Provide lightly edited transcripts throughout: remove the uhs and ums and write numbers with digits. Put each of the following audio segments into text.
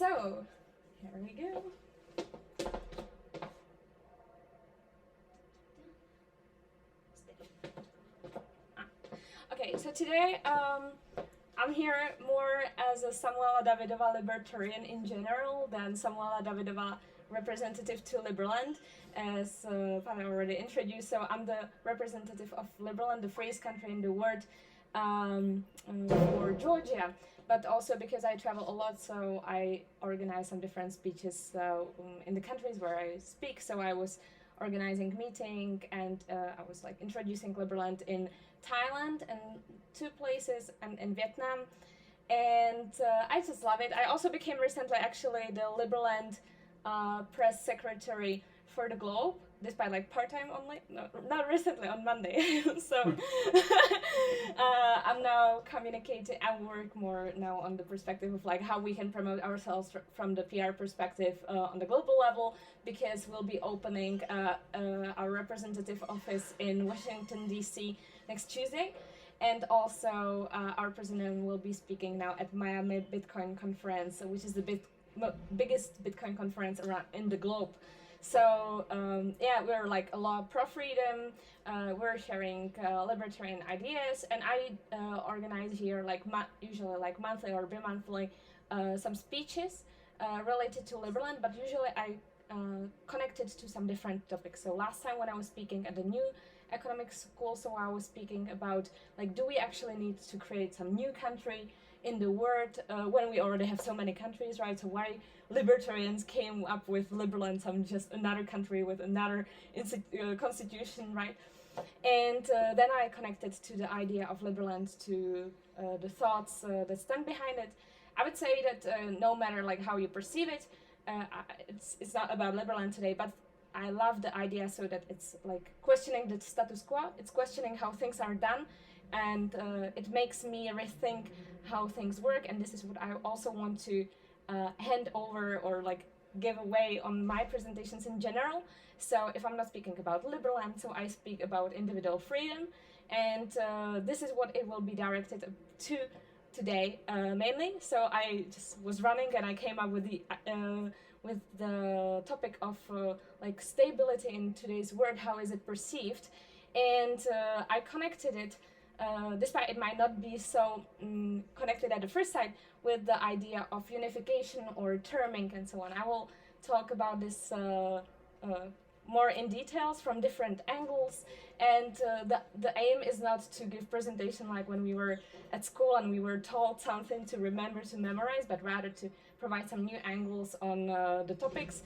So, here we go. Okay, so today I'm here more as a Samuela Davidova libertarian in general than Samuela Davidova representative to Liberland, as Pavel already introduced. So I'm the representative of Liberland, the freest country in the world for Georgia, but also because I travel a lot, so I organize some different speeches in the countries where I speak. So I was organizing meeting and I was like introducing Liberland in Thailand and 2 places and in Vietnam, and I just love it. I also became recently actually the Liberland press secretary for the Globe, despite like part-time only, no, not recently, on Monday. So I'm now communicating, I work more now on the perspective of like how we can promote ourselves from the PR perspective on the global level, because we'll be opening our representative office in Washington DC next Tuesday, and also our president will be speaking now at Miami Bitcoin conference, which is the biggest Bitcoin conference around in the globe. So yeah, we're like a lot pro-freedom, we're sharing libertarian ideas, and I organize here like usually like monthly or bi-monthly some speeches related to Liberland, but usually I connect it to some different topics. So last time when I was speaking at the new economics school, so I was speaking about like, do we actually need to create some new country in the world when we already have so many countries, right? So why libertarians came up with Liberland, some just another country with another constitution, right? And then I connected to the idea of Liberland to the thoughts that stand behind it. I would say that no matter like how you perceive it, it's not about Liberland today, but I love the idea so that it's like questioning the status quo, it's questioning how things are done, and it makes me rethink how things work, and this is what I also want to hand over or like give away on my presentations in general. So if I'm not speaking about Liberland, so I speak about individual freedom, and this is what it will be directed to today mainly. So I just was running and I came up with the topic of like stability in today's world, how is it perceived, and I connected it, despite it might not be so connected at the first sight, with the idea of unification or terming and so on. I will talk about this more in details from different angles, and the aim is not to give presentation like when we were at school and we were told something to remember, to memorize, but rather to provide some new angles on the topics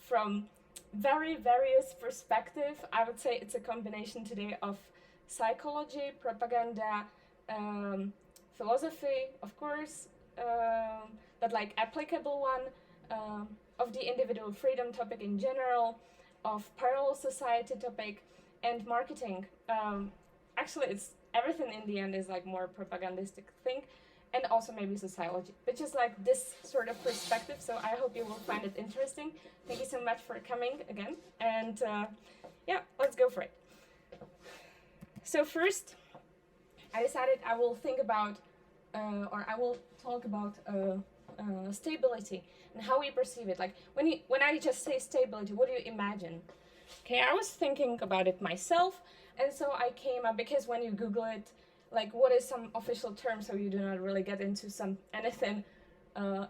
from various perspectives. I would say it's a combination today of psychology, propaganda, philosophy, of course, but like applicable one, of the individual freedom topic in general, of parallel society topic, and marketing. Actually, it's everything in the end is like more propagandistic thing, and also maybe sociology, but just like this sort of perspective. So I hope you will find it interesting. Thank you so much for coming again, and yeah, let's go for it. So first, I decided I will think about, or I will talk about stability and how we perceive it. Like when I just say stability, what do you imagine? Okay, I was thinking about it myself, and so I came up, because when you Google it, like what is some official term, so you do not really get into anything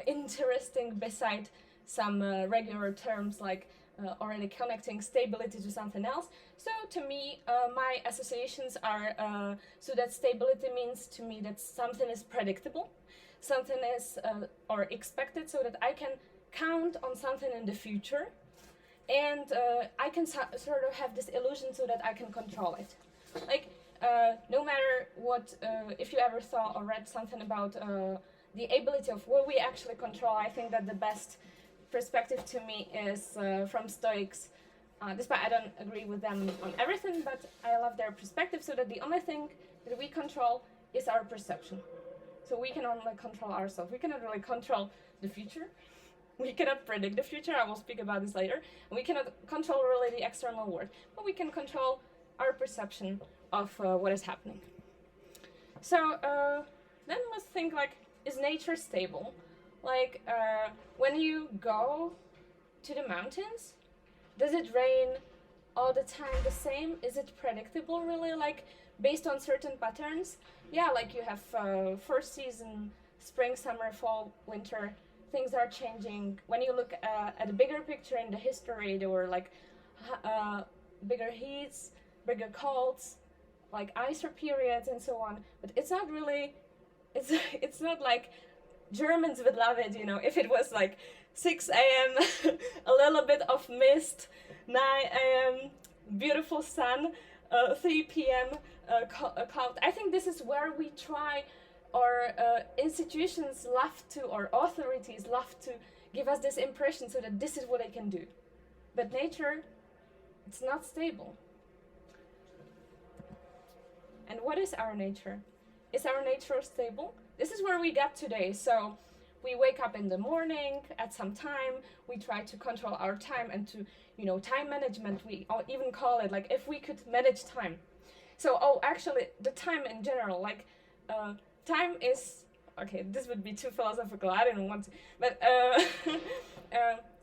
interesting beside some regular terms like already connecting stability to something else. So to me, my associations are so that stability means to me that something is predictable, something is or expected, so that I can count on something in the future, and I can sort of have this illusion so that I can control it. Like no matter what, if you ever saw or read something about the ability of what we actually control, I think that the best perspective to me is from Stoics, despite I don't agree with them on everything, but I love their perspective, so that the only thing that we control is our perception. So we can only control ourselves. We cannot really control the future. We cannot predict the future. I will speak about this later. And we cannot control really the external world, but we can control our perception of what is happening. So then let's think, like, is nature stable? Like, when you go to the mountains, does it rain all the time the same? Is it predictable, really, like, based on certain patterns? Yeah, like you have first season, spring, summer, fall, winter. Things are changing. When you look at a bigger picture in the history, there were like bigger heats, bigger colds, like icer periods, and so on. But it's not really. It's not like Germans would love it, you know, if it was like 6 a.m., a little bit of mist, 9 a.m., beautiful sun, 3 p.m., cloud. I think this is where we try, or institutions love to, or authorities love to give us this impression so that this is what they can do. But nature, it's not stable. And what is our nature? Is our nature stable? This is where we get today. So we wake up in the morning at some time, we try to control our time and to, time management, we even call it, like, if we could manage time. So, actually, the time in general, like, time is, okay, this would be too philosophical, I didn't want to, but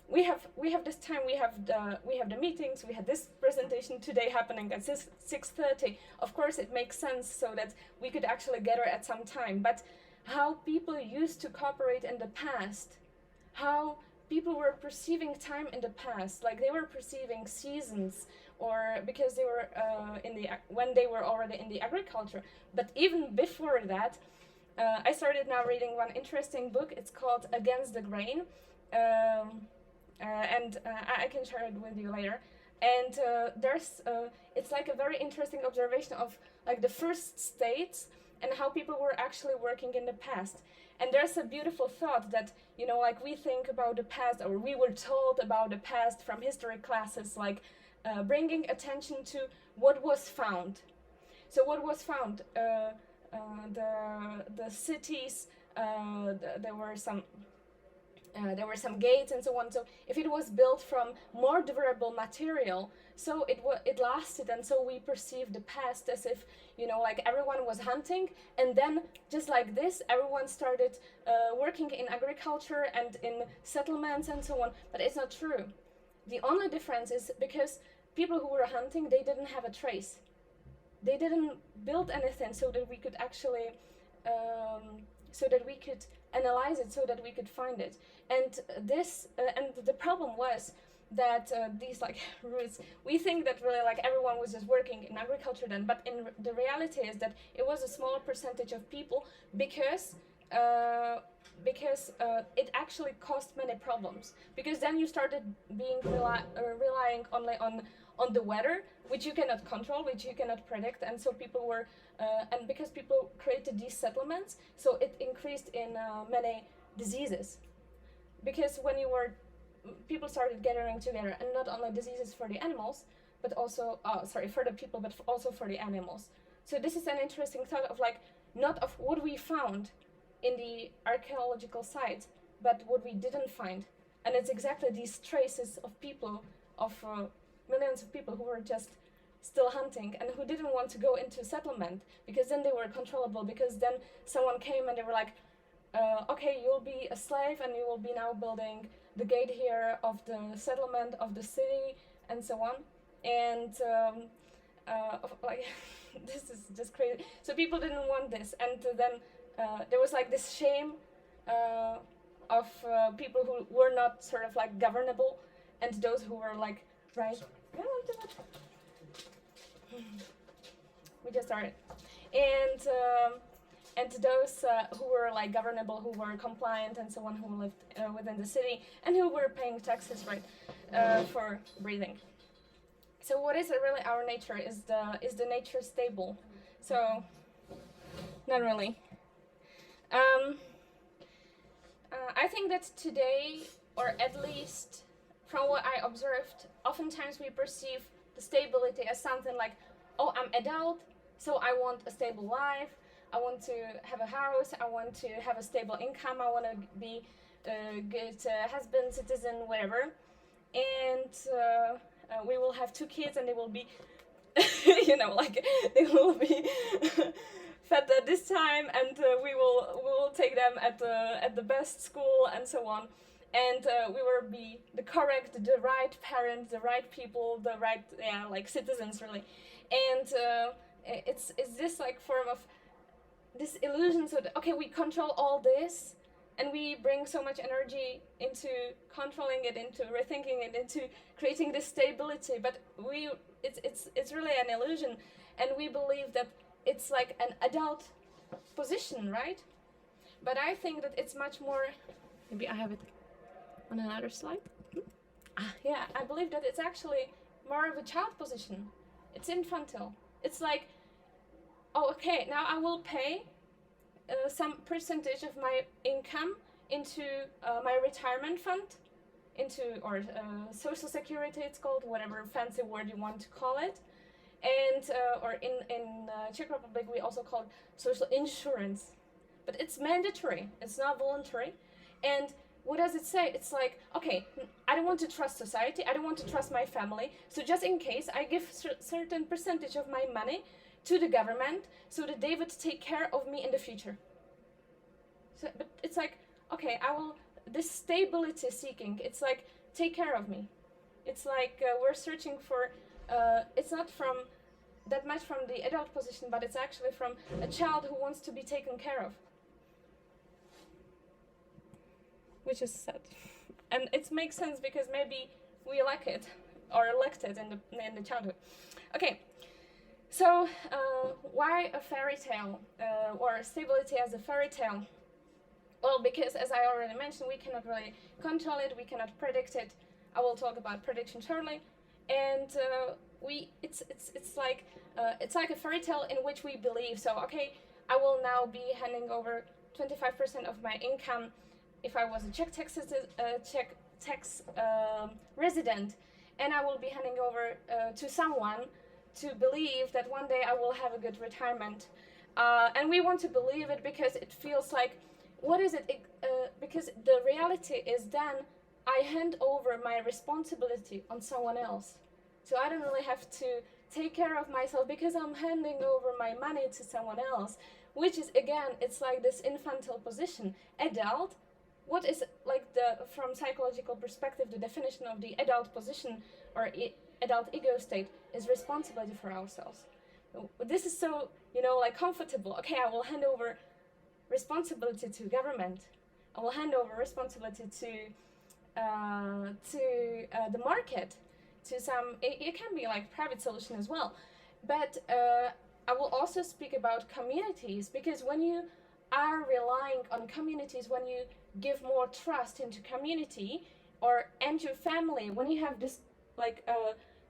we have this time, we have the meetings, we had this presentation today happening at 6:30. Of course, it makes sense so that we could actually gather at some time, but how people used to cooperate in the past, how people were perceiving time in the past, like they were perceiving seasons, or because they were when they were already in the agriculture. But even before that, I started now reading one interesting book. It's called Against the Grain, and I can share it with you later. And there's it's like a very interesting observation of like the first states and how people were actually working in the past. And there's a beautiful thought that, like we think about the past, or we were told about the past from history classes, like bringing attention to what was found. So what was found? The cities, there were some gates and so on. So if it was built from more durable material, so it lasted, and so we perceived the past as if, like everyone was hunting, and then just like this, everyone started working in agriculture and in settlements and so on. But it's not true. The only difference is because people who were hunting, they didn't have a trace. They didn't build anything so that we could actually, so that we could analyze it, so that we could find it. And and the problem was that these like roots, we think that really like everyone was just working in agriculture then, but in the reality is that it was a small percentage of people because it actually caused many problems. Because then you started being relying only on the weather, which you cannot control, which you cannot predict, and so people were, and because people created these settlements, so it increased in many diseases. Because when people started gathering together, and not only diseases for the animals, but also, for the people, but also for the animals. So this is an interesting thought of like, not of what we found in the archaeological sites, but what we didn't find. And it's exactly these traces of people, of millions of people who were just still hunting and who didn't want to go into settlement, because then they were controllable, because then someone came and they were like, okay, you'll be a slave and you will be now building the gate here of the settlement of the city and so on. And like this is just crazy. So people didn't want this, and then there was like this shame of people who were not sort of like governable, and those who were like, right. We just started. And those who were like governable, who were compliant and so on, who lived within the city and who were paying taxes, right, for breathing. So what is really our nature? Is the nature stable? So not really. I think that today, or at least from what I observed, oftentimes we perceive the stability as something like, oh, I'm adult, so I want a stable life, I want to have a house, I want to have a stable income, I want to be a good husband, citizen, whatever. And we will have 2 kids and they will be, like, they will be fed at this time, and we will take them at the best school and so on, and we will be the correct, the right parents, the right people, the right like citizens really, and it's this like form of this illusion. So that, okay, we control all this, and we bring so much energy into controlling it, into rethinking it, into creating this stability, but it's really an illusion, and we believe that it's like an adult position, right? But I think that it's much more, maybe I have it on another slide. Yeah, I believe that it's actually more of a child position. It's infantile. It's like, oh, okay, now I will pay some percentage of my income into my retirement fund, into, or social security it's called, whatever fancy word you want to call it, and or in Czech Republic we also call it social insurance, but it's mandatory, it's not voluntary. And what does it say? It's like, okay, I don't want to trust society, I don't want to trust my family, so just in case I give certain percentage of my money to the government so that they would take care of me in the future. So, but it's like, okay, I will, this stability seeking, it's like, take care of me. It's like we're searching for, it's not from that much from the adult position, but it's actually from a child who wants to be taken care of. Which is sad. And it makes sense because maybe we like it, or elect it in the childhood. Okay. So, why a fairy tale, or stability as a fairy tale? Well, because as I already mentioned, we cannot really control it, we cannot predict it. I will talk about prediction shortly, and it's like a fairy tale in which we believe. So, okay, I will now be handing over 25% of my income if I was a Czech tax resident, and I will be handing over to someone to believe that one day I will have a good retirement. And we want to believe it because it feels like, what is it? Because the reality is then I hand over my responsibility on someone else. So I don't really have to take care of myself because I'm handing over my money to someone else, which is, again, it's like this infantile position. Adult, what is like from psychological perspective, the definition of the adult position or adult ego state is responsibility for ourselves. This is so, like comfortable. Okay, I will hand over responsibility to government. I will hand over responsibility to the market, to some. It can be like private solution as well, but I will also speak about communities, because when you are relying on communities, when you give more trust into community and your family, when you have this like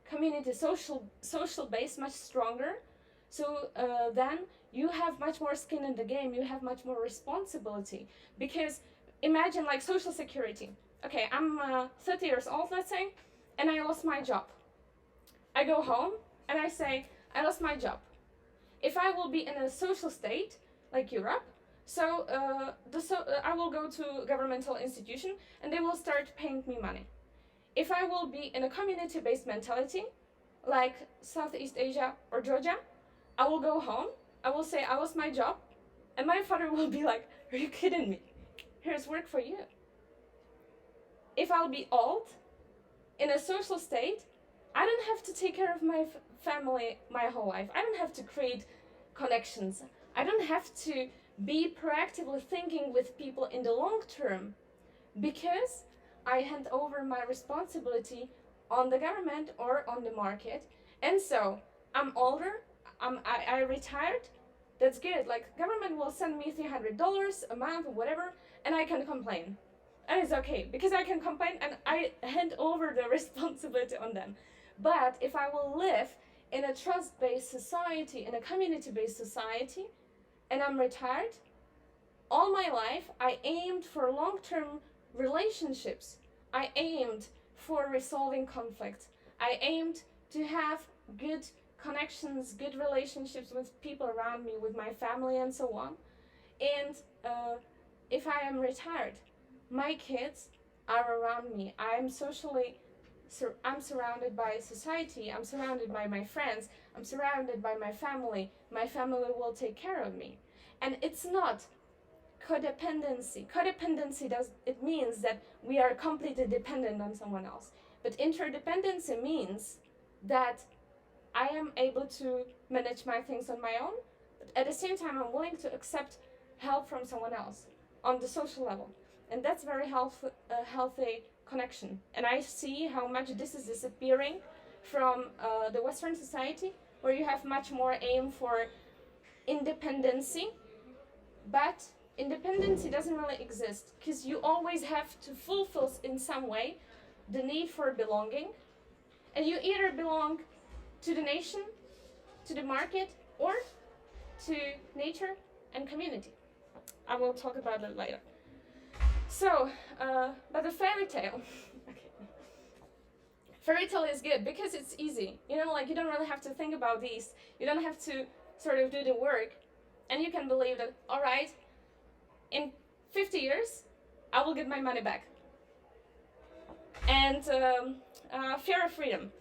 community social base much stronger, so then you have much more skin in the game, you have much more responsibility. Because imagine like social security. Okay, I'm 30 years old, let's say, and I lost my job. I go home and I say, I lost my job. If I will be in a social state like Europe, so I will go to a governmental institution and they will start paying me money. If I will be in a community-based mentality, like Southeast Asia or Georgia, I will go home, I will say I lost my job, and my father will be like, are you kidding me? Here's work for you. If I'll be old, in a social state, I don't have to take care of my family my whole life. I don't have to create connections. I don't have to be proactively thinking with people in the long term, because I hand over my responsibility on the government or on the market. And so I'm older, I retired, that's good. Like, government will send me $300 a month or whatever, and I can complain. And it's okay, because I can complain and I hand over the responsibility on them. But if I will live in a trust-based society, in a community-based society, and I'm retired, all my life I aimed for long-term relationships. I aimed for resolving conflicts. I aimed to have good connections, good relationships with people around me, with my family and so on. And if I am retired, my kids are around me. I'm socially I'm surrounded by society, I'm surrounded by my friends, I'm surrounded by my family will take care of me. And it's not codependency. Codependency it means that we are completely dependent on someone else. But interdependency means that I am able to manage my things on my own, but at the same time I'm willing to accept help from someone else on the social level. And that's very healthy connection. And I see how much this is disappearing from the Western society, where you have much more aim for independency, but independency doesn't really exist, because you always have to fulfill in some way the need for belonging, and you either belong to the nation, to the market, or to nature and community. I will talk about it later. So, but the fairy tale. Okay. Fairy tale is good because it's easy. You know, like you don't really have to think about these. You don't have to sort of do the work, and you can believe that, all right, in 50 years, I will get my money back. And fear of freedom.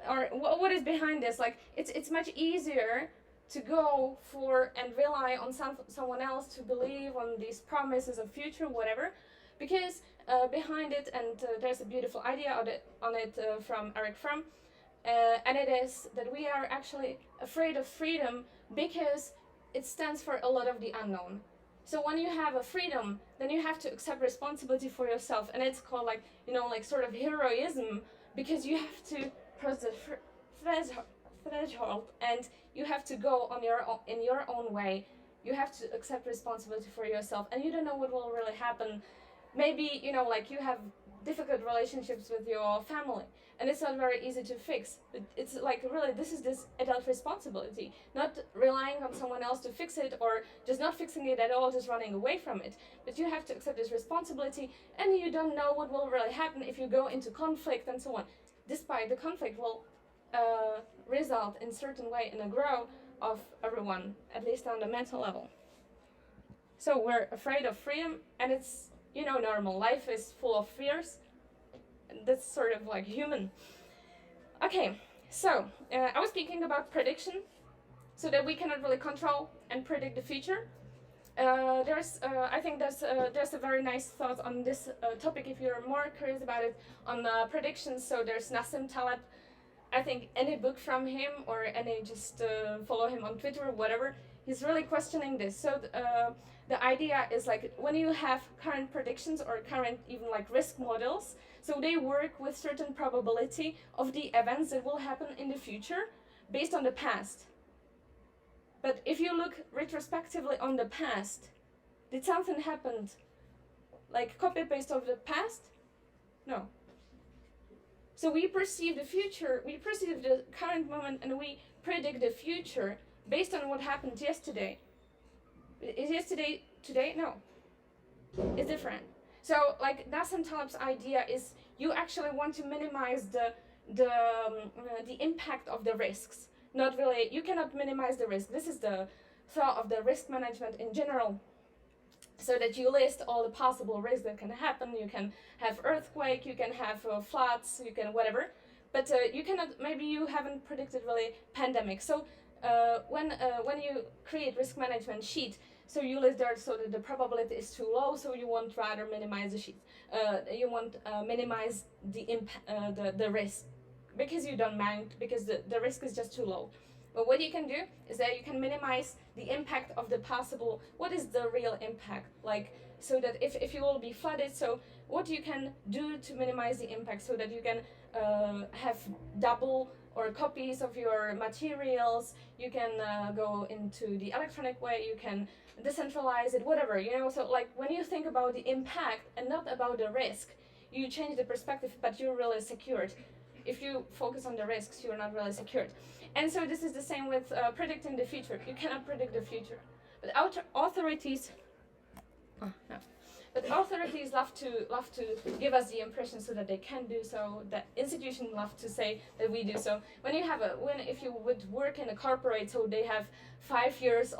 Or what is behind this? Like, it's much easier to go for and rely on someone else to believe on these promises of future, whatever, because behind it, and there's a beautiful idea on it from Eric Fromm, and it is that we are actually afraid of freedom because it stands for a lot of the unknown. So when you have a freedom, then you have to accept responsibility for yourself, and it's called, like, you know, like sort of heroism, because you have to cross the threshold, and you have to go on in your own way. You have to accept responsibility for yourself, and you don't know what will really happen. Maybe, you know, like you have difficult relationships with your family, and it's not very easy to fix. It's like, really, this is this adult responsibility, not relying on someone else to fix it, or just not fixing it at all, just running away from it. But you have to accept this responsibility, and you don't know what will really happen if you go into conflict and so on. Despite the conflict will result in certain way in a growth of everyone, at least on the mental level. So we're afraid of freedom, and it's, you know, normal. Life is full of fears. That's sort of like human. Okay, so I was speaking about prediction, so that we cannot really control and predict the future. I think there's a very nice thought on this topic if you're more curious about it, on predictions. So there's Nassim Taleb. I think any book from him, or any, just follow him on Twitter or whatever, he's really questioning this. So the idea is, like, when you have current predictions or current even like risk models, so they work with certain probability of the events that will happen in the future based on the past. But if you look retrospectively on the past, did something happen like copy-paste of the past? No. So we perceive the future, we perceive the current moment, and we predict the future based on what happened yesterday. Is yesterday today? No. It's different. So, like, Nassim Taleb's idea is you actually want to minimize the impact of the risks. Not really, you cannot minimize the risk. This is the thought of the risk management in general. So that you list all the possible risks that can happen. You can have earthquake, you can have floods, you can whatever. But you cannot, maybe you haven't predicted really pandemic. So when you create risk management sheet, so you list there so that the probability is too low, so you want rather minimize the sheet. You want minimize the risk, because you don't mind, because the risk is just too low. But what you can do is that you can minimize the impact of the possible, what is the real impact, like, so that if you will be flooded, so what you can do to minimize the impact, so that you can have double or copies of your materials, you can go into the electronic way, you can decentralize it, whatever, you know. So, like, when you think about the impact and not about the risk, you change the perspective, but you're really secured. If you focus on the risks, you're not really secured. And so this is the same with predicting the future. You cannot predict the future. But authorities love to give us the impression so that they can do so. That institutions love to say that we do so. If you would work in a corporate, so they have 5 years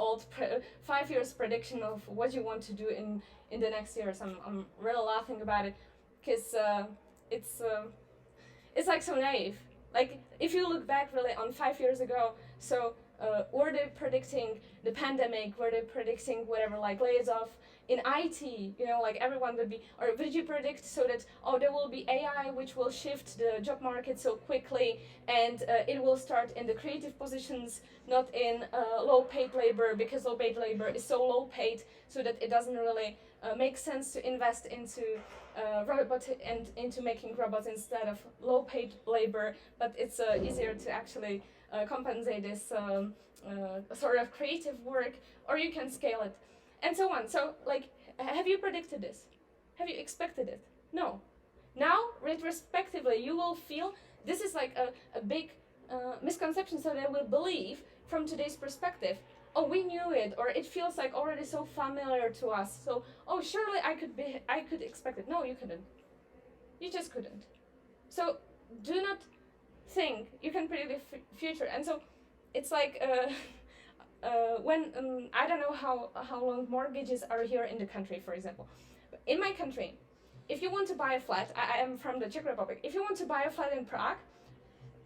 prediction of what you want to do in the next years. I'm really laughing about it, because it's like so naive. Like if you look back really on 5 years ago, so were they predicting the pandemic? Were they predicting whatever, like lays off in IT? You know, like everyone would be, or would you predict so that there will be AI which will shift the job market so quickly, and it will start in the creative positions, not in low-paid labor, because low-paid labor is so low-paid, so that it doesn't really make sense to invest into robot and into making robots instead of low-paid labor, but it's easier to actually compensate this sort of creative work, or you can scale it, and so on. So, like, have you predicted this? Have you expected it? No. Now, retrospectively, you will feel this is like a big misconception, so they will believe from today's perspective, oh, we knew it, or it feels like already so familiar to us, so, oh, surely I could expect it. No, you couldn't. You just couldn't. So, do not think you can predict the future. And so it's like when I don't know how long mortgages are here in the country, for example. In my country, if you want to buy a flat, I am from the Czech Republic, if you want to buy a flat in Prague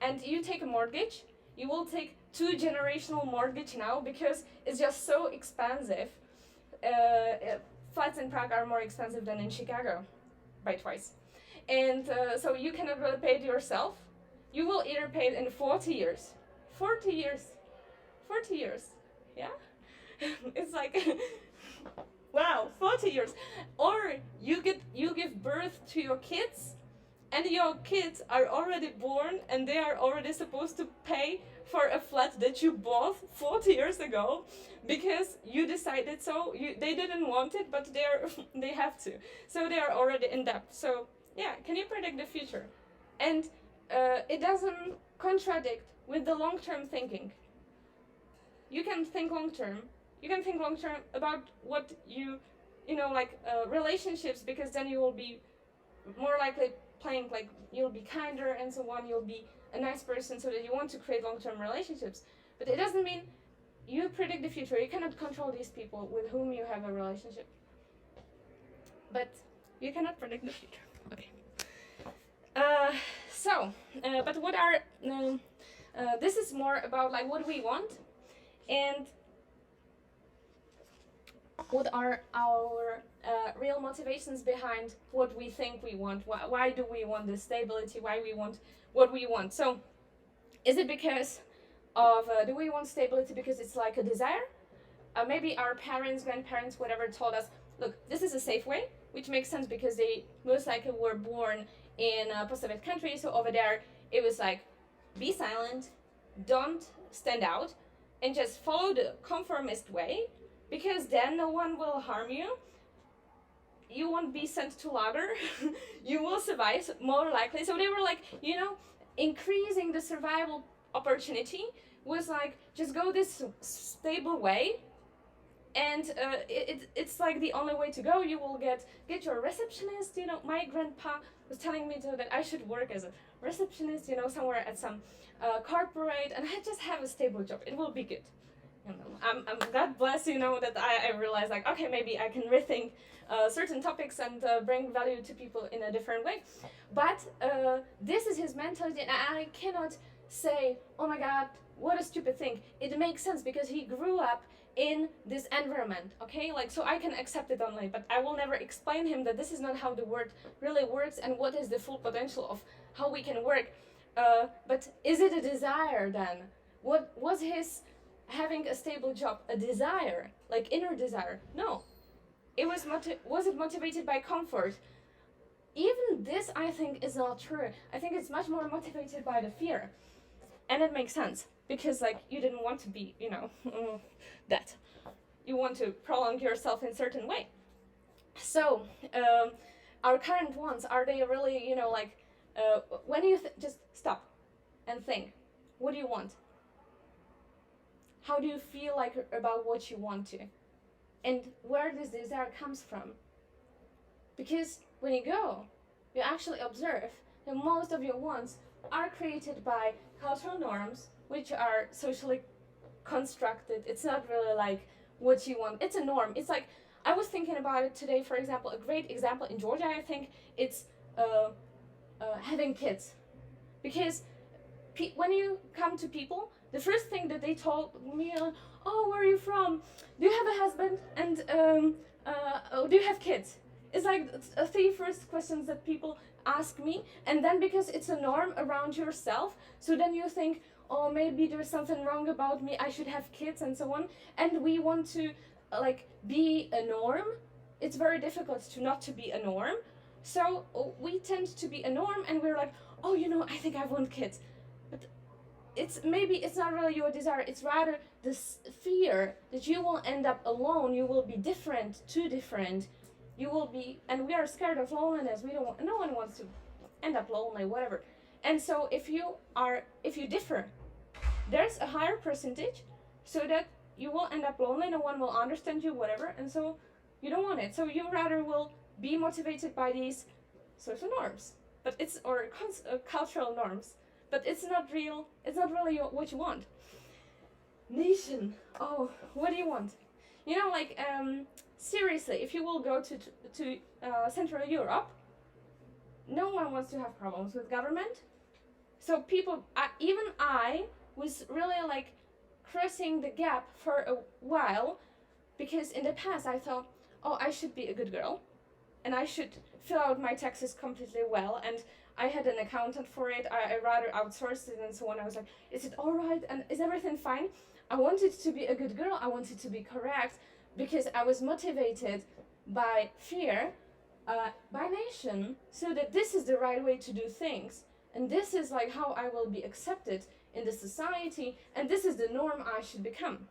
and you take a mortgage, you will take 2-generational mortgage now, because it's just so expensive. Flats in Prague are more expensive than in Chicago by twice, and so you cannot really pay it yourself. You will either pay it in 40 years. 40 years. 40 years. Yeah? It's like, wow, 40 years. Or you give birth to your kids, and your kids are already born, and they are already supposed to pay for a flat that you bought 40 years ago, because you decided so. They didn't want it, but they have to. So they are already in debt. So yeah, can you predict the future? And it doesn't contradict with the long-term thinking. You can think long-term. You can think long-term about what you know, like relationships, because then you will be more likely playing, like you'll be kinder and so on. You'll be a nice person, so that you want to create long-term relationships. But it doesn't mean you predict the future. You cannot control these people with whom you have a relationship. But you cannot predict the future. Okay. But what are this is more about like what we want, and what are our real motivations behind what we think we want. Why do we want this stability? Why we want what we want? So, is it because of do we want stability because it's like a desire? Maybe our parents, grandparents, whatever, told us, look, this is a safe way, which makes sense because they most likely were born in a post-Soviet country, so over there it was like, be silent, don't stand out, and just follow the conformist way, because then no one will harm you, you won't be sent to lager, you will survive more likely. So they were like, you know, increasing the survival opportunity was like, just go this stable way, and it's like the only way to go. You will get your receptionist. You know, my grandpa was telling me that I should work as a receptionist, you know, somewhere at some corporate, and I just have a stable job. It will be good. You know, I'm God bless, you know, that I realized like, okay, maybe I can rethink certain topics and bring value to people in a different way. But this is his mentality, and I cannot say, oh my God, what a stupid thing. It makes sense because he grew up in this environment, okay? Like, so I can accept it only, but I will never explain him that this is not how the world really works and what is the full potential of how we can work. But is it a desire then? What was his having a stable job a desire, like inner desire? No. It was it motivated by comfort? Even this, I think, is not true. I think it's much more motivated by the fear. And it makes sense, because like you didn't want to be, you know, that. You want to prolong yourself in a certain way. So, our current wants, are they really, you know, like, when you just stop and think, what do you want? How do you feel like about what you want to? And where this desire comes from? Because when you go, you actually observe that most of your wants are created by cultural norms, which are socially constructed. It's not really like what you want. It's a norm. It's like, I was thinking about it today, for example, a great example in Georgia, I think, it's having kids. because when you come to people, the first thing that they told me, oh, where are you from? Do you have a husband? And oh, do you have kids? It's like the first questions that people ask me, and then because it's a norm around yourself, so then you think, oh, maybe there's something wrong about me, I should have kids and so on, and we want to like be a norm. It's very difficult to not to be a norm, so we tend to be a norm, and we're like, oh, I think I want kids, but it's not really your desire, it's rather this fear that you will end up alone, you will be different, too different, you will be, and we are scared of loneliness, no one wants to end up lonely, whatever. And so if you differ, there's a higher percentage, so that you will end up lonely, no one will understand you, whatever, and so you don't want it. So you rather will be motivated by these social norms, but it's cultural norms, but it's not real. It's not really what you want. Nation. Oh, what do you want? Seriously, if you will go to Central Europe, no one wants to have problems with government. So people, even I was really like crossing the gap for a while, because in the past I thought, oh, I should be a good girl, and I should fill out my taxes completely well, and I had an accountant for it, I rather outsourced it and so on. I was like, is it alright, and is everything fine? I wanted to be a good girl, I wanted to be correct, because I was motivated by fear, by nation, so that this is the right way to do things, and this is like how I will be accepted in the society, and this is the norm I should become.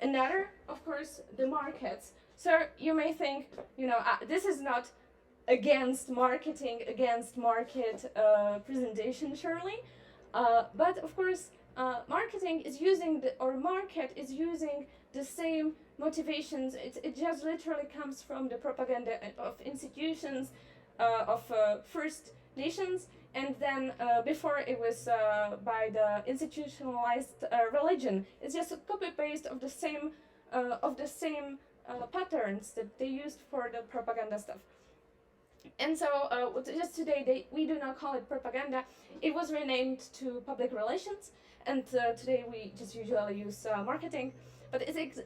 Another, of course, the markets. So you may think, this is not against marketing, against market presentation, surely, but of course, marketing is using market is using the same motivations. It just literally comes from the propaganda of institutions, of First Nations, and then before it was by the institutionalized religion. It's just a copy paste of the same patterns that they used for the propaganda stuff. And so just today we do not call it propaganda. It was renamed to public relations, and today we just usually use marketing. But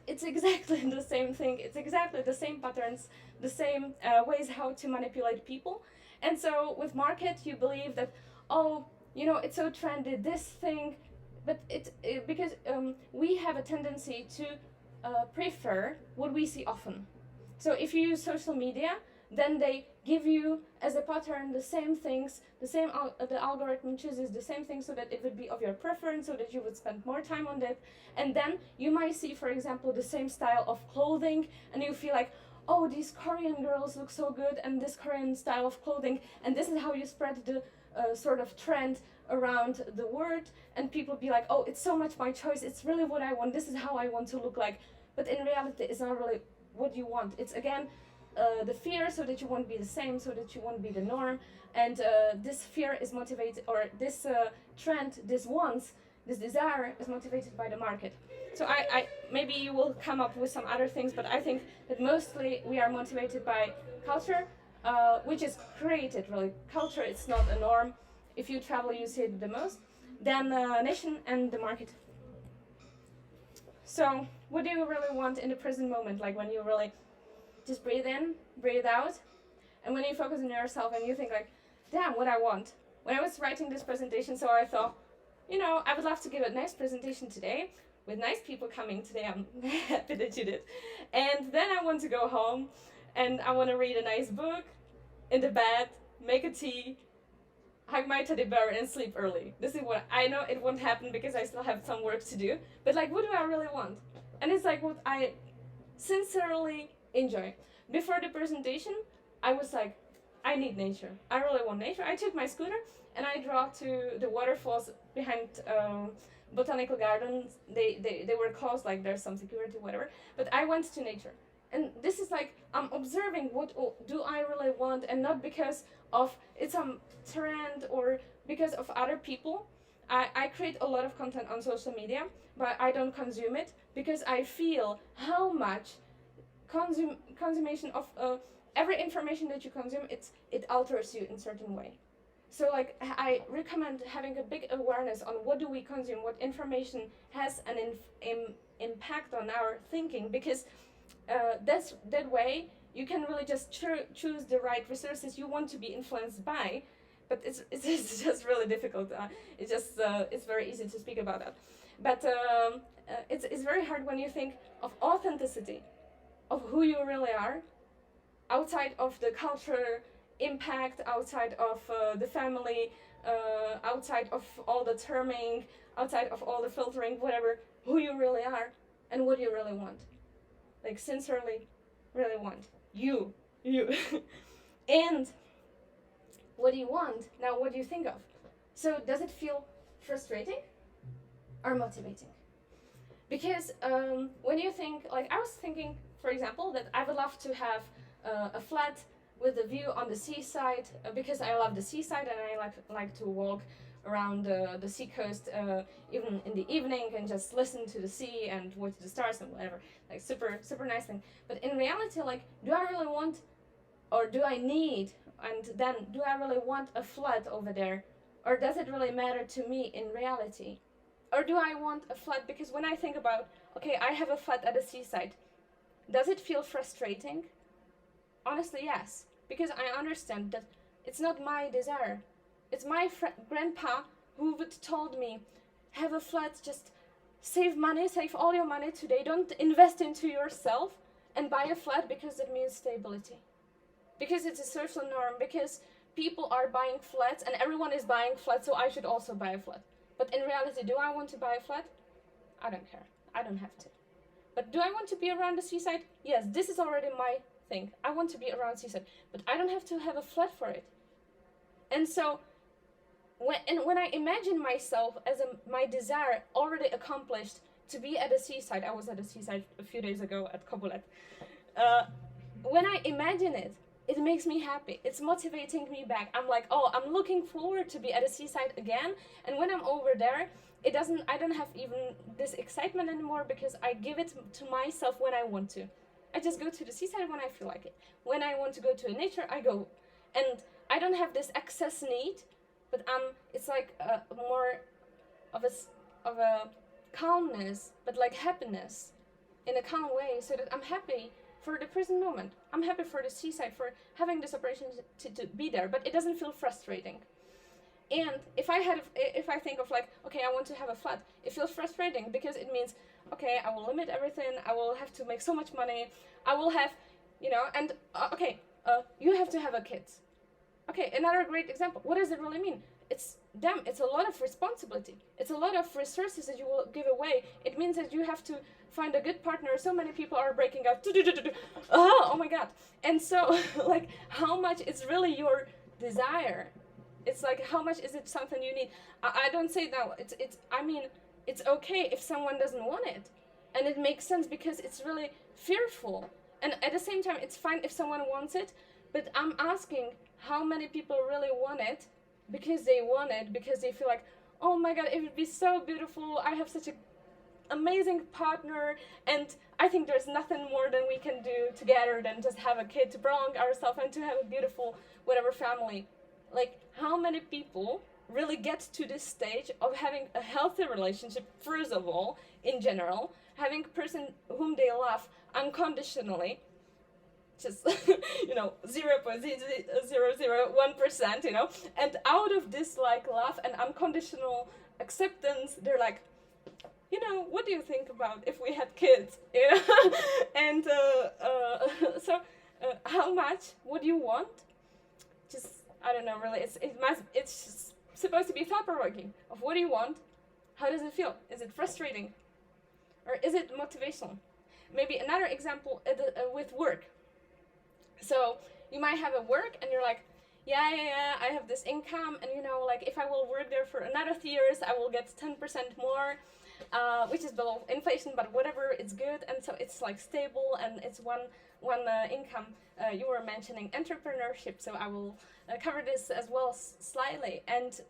it's exactly the same thing. It's exactly the same patterns, the same ways how to manipulate people. And so with market, you believe that, oh, it's so trendy, this thing, but because we have a tendency to prefer what we see often. So if you use social media, then they give you as a pattern the same things, the algorithm chooses the same thing so that it would be of your preference, so that you would spend more time on that. And then you might see, for example, the same style of clothing, and you feel like, oh, these Korean girls look so good, and this Korean style of clothing, and this is how you spread the sort of trend around the world, and people be like, oh, it's so much my choice, it's really what I want, this is how I want to look like. But in reality, it's not really what you want. It's again the fear, so that you won't be the same, so that you won't be the norm, and this fear is motivated, or this trend, this wants, this desire is motivated by the market. So I maybe you will come up with some other things, but I think that mostly we are motivated by culture, which is created really. Culture, it's not a norm. If you travel, you see it the most. Then nation and the market. So what do you really want in the present moment? Like when you really just breathe in, breathe out, and when you focus on yourself and you think like, damn, what I want. When I was writing this presentation, so I thought, I would love to give a nice presentation today, with nice people coming today. I'm happy that you did. And then I want to go home, and I want to read a nice book, in the bed, make a tea, hug my teddy bear, and sleep early. This is what I know. It won't happen because I still have some work to do, but like, what do I really want? And it's like what I sincerely enjoy. Before the presentation, I was like, I need nature. I really want nature. I took my scooter and I drove to the waterfalls behind botanical gardens. They were closed, like there's some security, whatever. But I went to nature. And this is like, I'm observing what do I really want, and not because of it's some trend or because of other people. I create a lot of content on social media, but I don't consume it because I feel how much consummation of every information that you consume, it alters you in a certain way. So like I recommend having a big awareness on what do we consume, what information has an impact on our thinking, because that way you can really just choose the right resources you want to be influenced by. But it's just really difficult. It's very easy to speak about that, but it's very hard when you think of authenticity, of who you really are, outside of the culture impact, outside of the family, outside of all the terming, outside of all the filtering, whatever, who you really are and what you really want. Like sincerely really want. You. And what do you want? Now what do you think of? So does it feel frustrating or motivating? Because when you think, like I was thinking, for example, that I would love to have a flat with a view on the seaside, because I love the seaside and I like to walk around the sea coast even in the evening and just listen to the sea and watch the stars and whatever, like super nice thing. But in reality, like, do I really want, or do I need, and then do I really want a flat over there, or does it really matter to me in reality? Or do I want a flat because when I think about, okay, I have a flat at the seaside, does it feel frustrating? Honestly, yes, because I understand that it's not my desire. It's my grandpa who would told me, have a flat, just save money, save all your money today, don't invest into yourself and buy a flat because it means stability. Because it's a social norm, because people are buying flats and everyone is buying flats, so I should also buy a flat. But in reality, do I want to buy a flat? I don't care. I don't have to. But do I want to be around the seaside? Yes, this is already my thing. I want to be around seaside, but I don't have to have a flat for it. And so, when I imagine myself as my desire already accomplished to be at the seaside, I was at the seaside a few days ago at Kobulet. When I imagine it, it makes me happy. It's motivating me back. I'm like, oh, I'm looking forward to be at the seaside again. And when I'm over there, I don't have even this excitement anymore because I give it to myself when I want to. I just go to the seaside when I feel like it. When I want to go to nature, I go. And I don't have this excess need, but it's like more of a calmness, but like happiness in a calm way, so that I'm happy for the present moment. I'm happy for the seaside, for having this opportunity to be there, but it doesn't feel frustrating. And if I think of like, okay, I want to have a flat, it feels frustrating because it means, okay, I will limit everything, I will have to make so much money, I will have, and you have to have a kid. Okay, another great example. What does it really mean? It's a lot of responsibility. It's a lot of resources that you will give away. It means that you have to find a good partner. So many people are breaking up. Oh my god. And so, like, how much is really your desire? It's like, how much is it something you need? I don't say no. It's okay if someone doesn't want it. And it makes sense because it's really fearful. And at the same time, it's fine if someone wants it. But I'm asking how many people really want it because they want it, because they feel like, oh my god, it would be so beautiful. I have such an amazing partner, and I think there's nothing more than we can do together than just have a kid to prolong ourselves and to have a beautiful whatever family. Like, how many people really get to this stage of having a healthy relationship, first of all, in general, having a person whom they love unconditionally, just 0.001%, and out of this like love and unconditional acceptance, they're like, what do you think about if we had kids, and how much would you want? Just, I don't know, really, it's supposed to be thought-provoking of what do you want, how does it feel, is it frustrating, or is it motivational? Maybe another example with work. So you might have a work and you're like, yeah, I have this income, and like if I will work there for another 3 years, I will get 10% more, which is below inflation, but whatever, it's good, and so it's like stable, and it's one income. You were mentioning entrepreneurship, so I will cover this as well slightly, and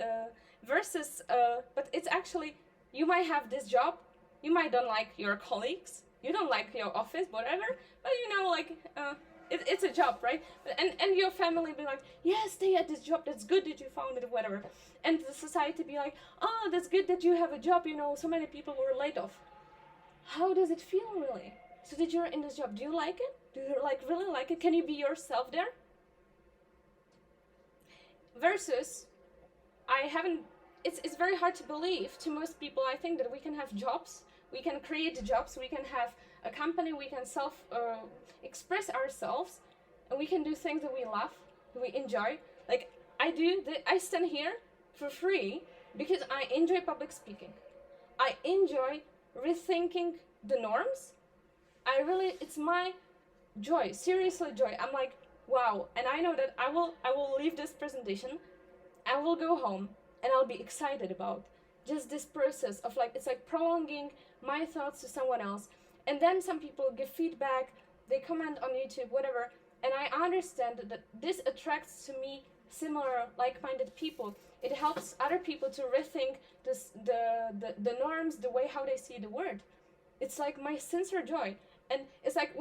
versus, but it's actually, you might have this job, you might don't like your colleagues, you don't like your office, whatever, but it's a job, right? And your family be like, yes, stay at this job, that's good that you found it, whatever. And the society be like, oh, that's good that you have a job, so many people were laid off. How does it feel, really? So that you're in this job, do you like it? Do you really like it? Can you be yourself there? Versus, it's very hard to believe to most people, I think, that we can have jobs, we can create jobs, we can have a company, we can express ourselves, and we can do things that we love, that we enjoy. Like I stand here for free because I enjoy public speaking. I enjoy rethinking the norms. It's my joy, seriously joy. I'm like, wow, and I know that I will leave this presentation, I will go home, and I'll be excited about just this process of it's like prolonging my thoughts to someone else. And then some people give feedback, they comment on YouTube, whatever, and I understand that this attracts to me similar, like-minded people. It helps other people to rethink the norms, the way how they see the world. It's like my sincere joy. And it's like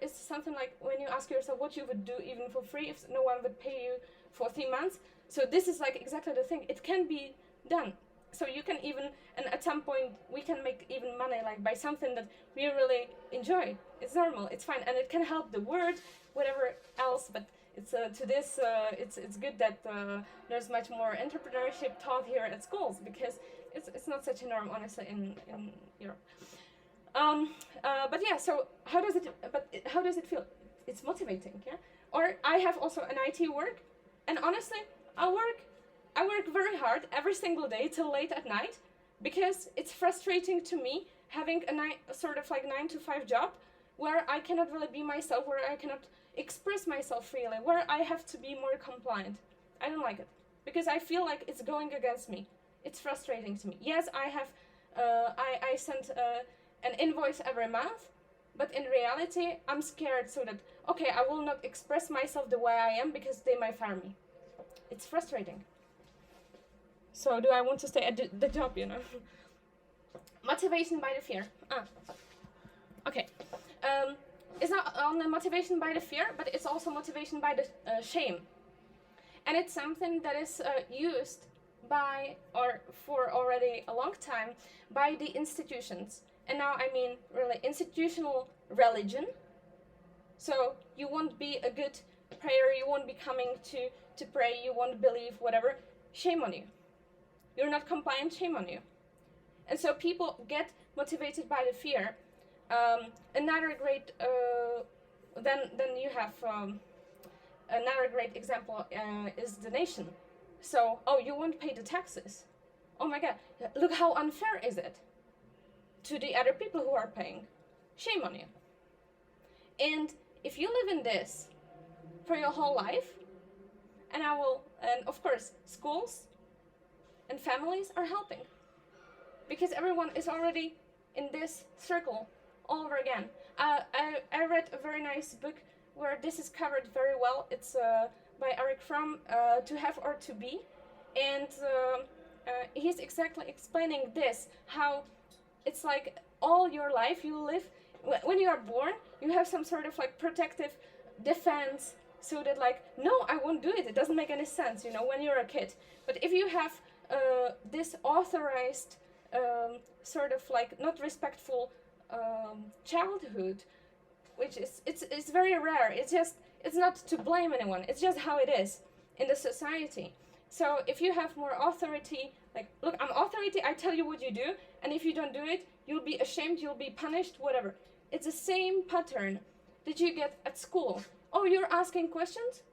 it's something like when you ask yourself what you would do even for free if no one would pay you for 3 months. So this is like exactly the thing. It can be done. So you can even, and at some point we can make even money like by something that we really enjoy. It's normal, it's fine, and it can help the world, whatever else. But it's it's good that there's much more entrepreneurship taught here at schools, because it's not such a norm, honestly, in Europe. But yeah, so how does it feel? It's motivating, yeah. Or I have also an IT work, and honestly, I work very hard every single day till late at night, because it's frustrating to me having a sort of like 9 to 5 job where I cannot really be myself, where I cannot express myself freely, where I have to be more compliant. I don't like it, because I feel like it's going against me. It's frustrating to me. Yes, I have I send an invoice every month, but in reality I'm scared, so that okay, I will not express myself the way I am because they might fire me. It's frustrating. So do I want to stay at the job, Motivation by the fear. Okay. It's not only motivation by the fear, but it's also motivation by the shame. And it's something that is used by, or for already a long time, by the institutions. And now I mean really institutional religion. So you won't be a good prayer, you won't be coming to pray, you won't believe, whatever. Shame on you. You're not compliant, shame on you. And so people get motivated by the fear. Another great, then you have another great example is the nation. So, oh, you won't pay the taxes. Oh my God, look how unfair is it to the other people who are paying. Shame on you. And if you live in this for your whole life, and of course, schools and families are helping, because everyone is already in this circle all over again. I read a very nice book where this is covered very well. It's by Eric Fromm, To Have or To Be, and he's exactly explaining this, how it's like all your life you live, when you are born, you have some sort of like protective defense, so that like, no, I won't do it, it doesn't make any sense, when you're a kid. But if you have this authorized sort of like not respectful childhood, which is it's very rare, it's not to blame anyone, it's just how it is in the society. So if you have more authority, like, look, I'm authority, I tell you what you do, and if you don't do it, you'll be ashamed, you'll be punished, whatever. It's the same pattern that you get at school. Oh, you're asking questions?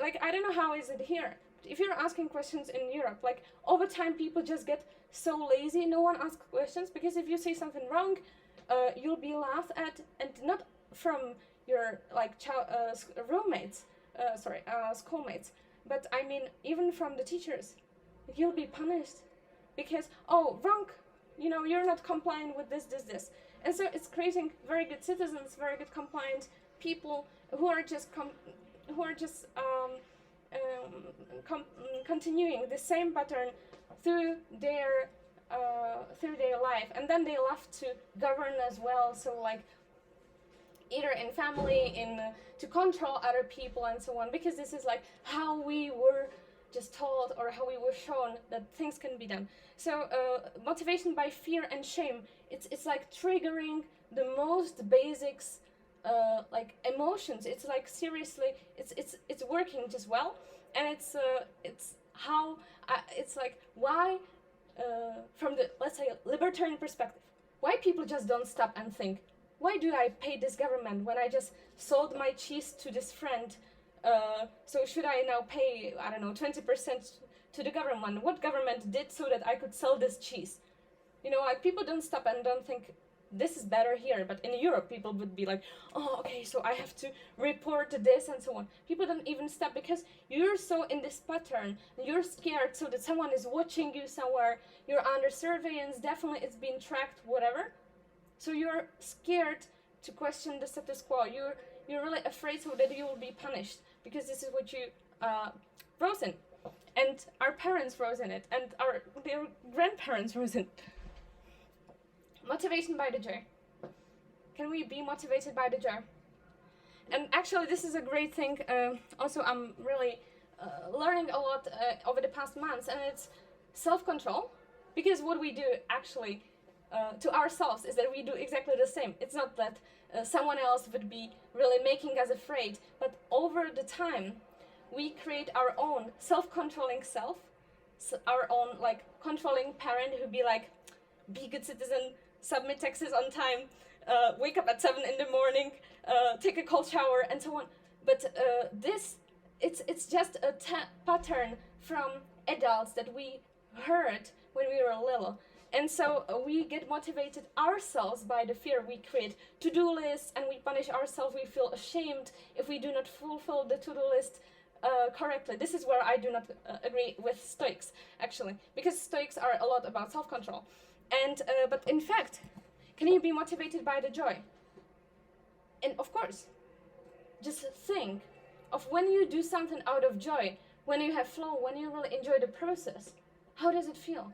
Like, I don't know how is it here. If you're asking questions in Europe, like, over time people just get so lazy, no one asks questions, because if you say something wrong, you'll be laughed at, and not from your like roommates, schoolmates, but I mean even from the teachers. You'll be punished because, oh, wrong, you're not compliant with this. And so it's creating very good citizens, very good compliant people who are just continuing the same pattern through their life, and then they love to govern as well. So like either in family, in to control other people and so on, because this is like how we were just told or how we were shown that things can be done. So motivation by fear and shame, it's like triggering the most basics, like emotions. It's like seriously, it's working just well, and it's how it's like why from the, let's say, libertarian perspective, why people just don't stop and think, why do I pay this government when I just sold my cheese to this friend? So should I now pay, I don't know, 20% to the government? What government did so that I could sell this cheese? You know, like people don't stop and don't think this is better here. But in Europe, people would be like, oh, okay, so I have to report this and so on. People don't even stop because you're so in this pattern. You're scared so that someone is watching you somewhere. You're under surveillance. Definitely it's being tracked, whatever. So you're scared to question the status quo. You're really afraid so that you will be punished because this is what you rose in. And our parents rose in it, and their grandparents rose in it. Motivation by the joy. Can we be motivated by the joy? And actually, this is a great thing. Also, I'm really learning a lot over the past months, and it's self-control. Because what we do actually to ourselves is that we do exactly the same. It's not that someone else would be really making us afraid, but over the time, we create our own self-controlling self, so our own like controlling parent who be like, be a good citizen, submit taxes on time, wake up at 7 in the morning, take a cold shower, and so on. But it's just a pattern from adults that we heard when we were little. And so we get motivated ourselves by the fear. We create to-do lists and we punish ourselves. We feel ashamed if we do not fulfill the to-do list correctly. This is where I do not agree with Stoics, actually, because Stoics are a lot about self-control. And but in fact, can you be motivated by the joy? And of course, just think of when you do something out of joy, when you have flow, when you really enjoy the process. How does it feel?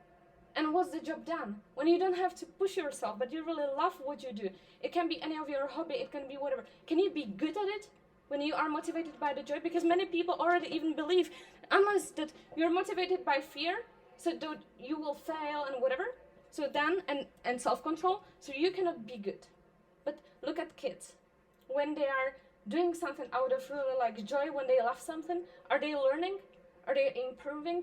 And what's the job done? When you don't have to push yourself, but you really love what you do. It can be any of your hobby, it can be whatever. Can you be good at it when you are motivated by the joy? Because many people already even believe, unless that you're motivated by fear, so that you will fail and whatever, so then, and self-control, so you cannot be good. But look at kids. When they are doing something out of really like joy, when they love something, are they learning? Are they improving?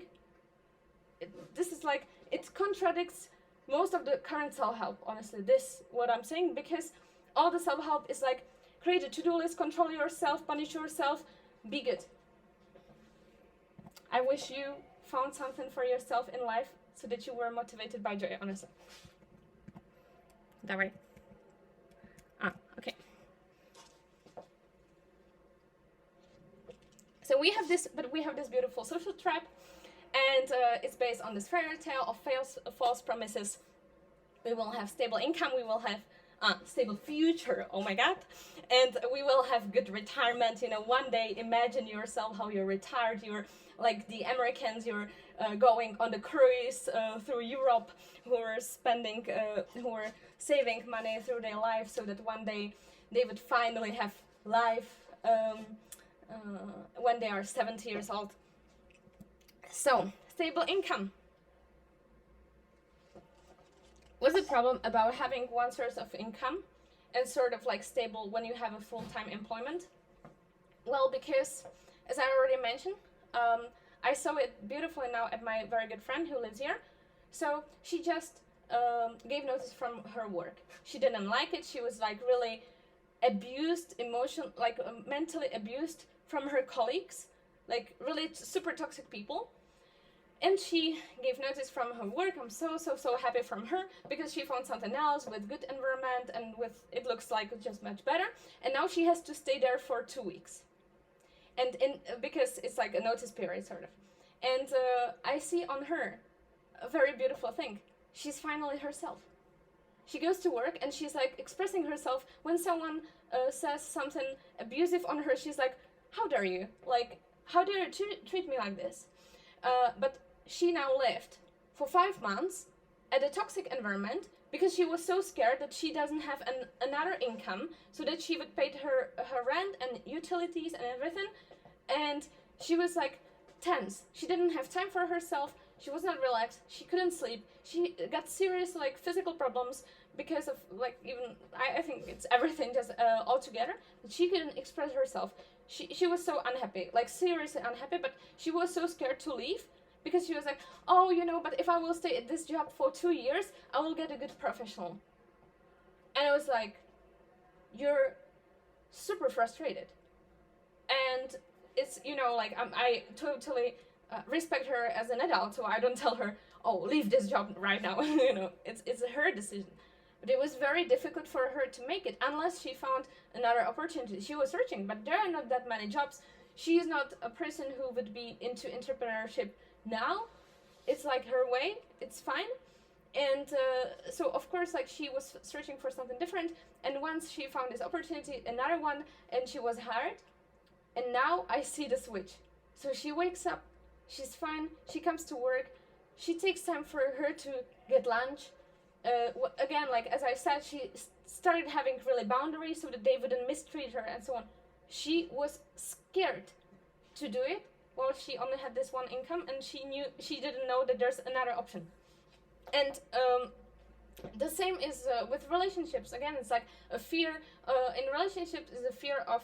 This is like, it contradicts most of the current self-help, honestly, this, what I'm saying, because all the self-help is like, create a to-do list, control yourself, punish yourself, be good. I wish you found something for yourself in life so that you were motivated by joy, honestly. That way. Okay. So we have this beautiful social tribe, and it's based on this fairy tale of false promises. We will have stable income, we will have stable future, oh my god, and we will have good retirement. You know, one day imagine yourself how you're retired, you're like the Americans, you're going on the cruise through Europe, who are spending, who are saving money through their life so that one day they would finally have life when they are 70 years old. So, stable income. What's the problem about having one source of income and sort of like stable when you have a full-time employment? Well, because, as I already mentioned, I saw it beautifully now at my very good friend who lives here. So she just gave notice from her work. She didn't like it. She was like really abused, mentally abused from her colleagues, like really super toxic people. And she gave notice from her work. I'm so happy from her, because she found something else with good environment and with, it looks like it's just much better. And now she has to stay there for 2 weeks. And because it's like a notice period sort of. And I see on her a very beautiful thing. She's finally herself. She goes to work and she's like expressing herself. When someone says something abusive on her, she's like, how dare you? Like, how dare you treat me like this? But she now lived for 5 months at a toxic environment because she was so scared that she doesn't have another income, so that she would pay her rent and utilities and everything. And she was like tense. She didn't have time for herself. She was not relaxed. She couldn't sleep. She got serious like physical problems because of like even I think it's everything just all together. She couldn't express herself. She was so unhappy, like seriously unhappy, but she was so scared to leave because she was like, oh, you know, but if I will stay at this job for 2 years, I will get a good professional. And I was like, you're super frustrated. And it's, you know, like I totally respect her as an adult, so I don't tell her, oh, leave this job right now. You know, it's her decision. But it was very difficult for her to make it unless she found another opportunity. She was searching, but there are not that many jobs. She is not a person who would be into entrepreneurship now. It's like her way. It's fine. And so of course, like, she was searching for something different. And once she found this opportunity, another one, and she was hired. And now I see the switch. So she wakes up, she's fine, she comes to work, she takes time for her to get lunch. Again, like as I said, she started having really boundaries so that they wouldn't mistreat her and so on. She was scared to do it while she only had this one income, and she didn't know that there's another option. And the same is with relationships. Again, it's like a fear in relationships is a fear of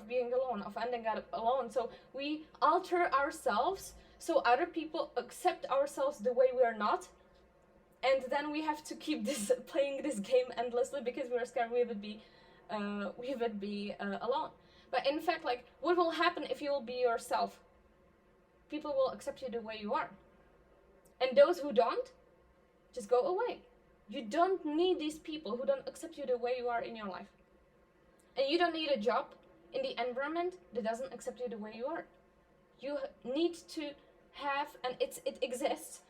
being alone, of ending up alone. So we alter ourselves so other people accept ourselves the way we are not, and then we have to keep playing this game endlessly because we're scared we would be alone. But in fact, like, what will happen if you will be yourself? People will accept you the way you are, and those who don't, just go away. You don't need these people who don't accept you the way you are in your life. And you don't need a job in the environment that doesn't accept you the way you are. You need to have, and it exists,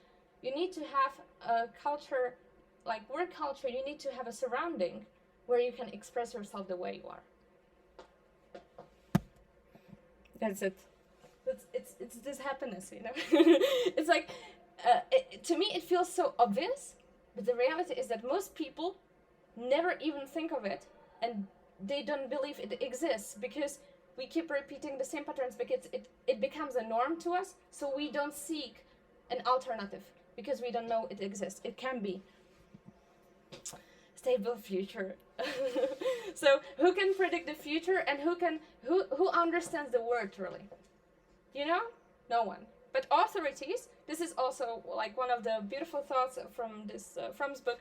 you need to have a culture, like work culture, you need to have a surrounding where you can express yourself the way you are. That's it. It's this happiness, you know? It's like, to me it feels so obvious, but the reality is that most people never even think of it, and they don't believe it exists because we keep repeating the same patterns because it becomes a norm to us, so we don't seek an alternative because we don't know it exists. It can be stable future. So who can predict the future, and who understands the word really? You know? No one. But authorities, this is also like one of the beautiful thoughts from this From's book.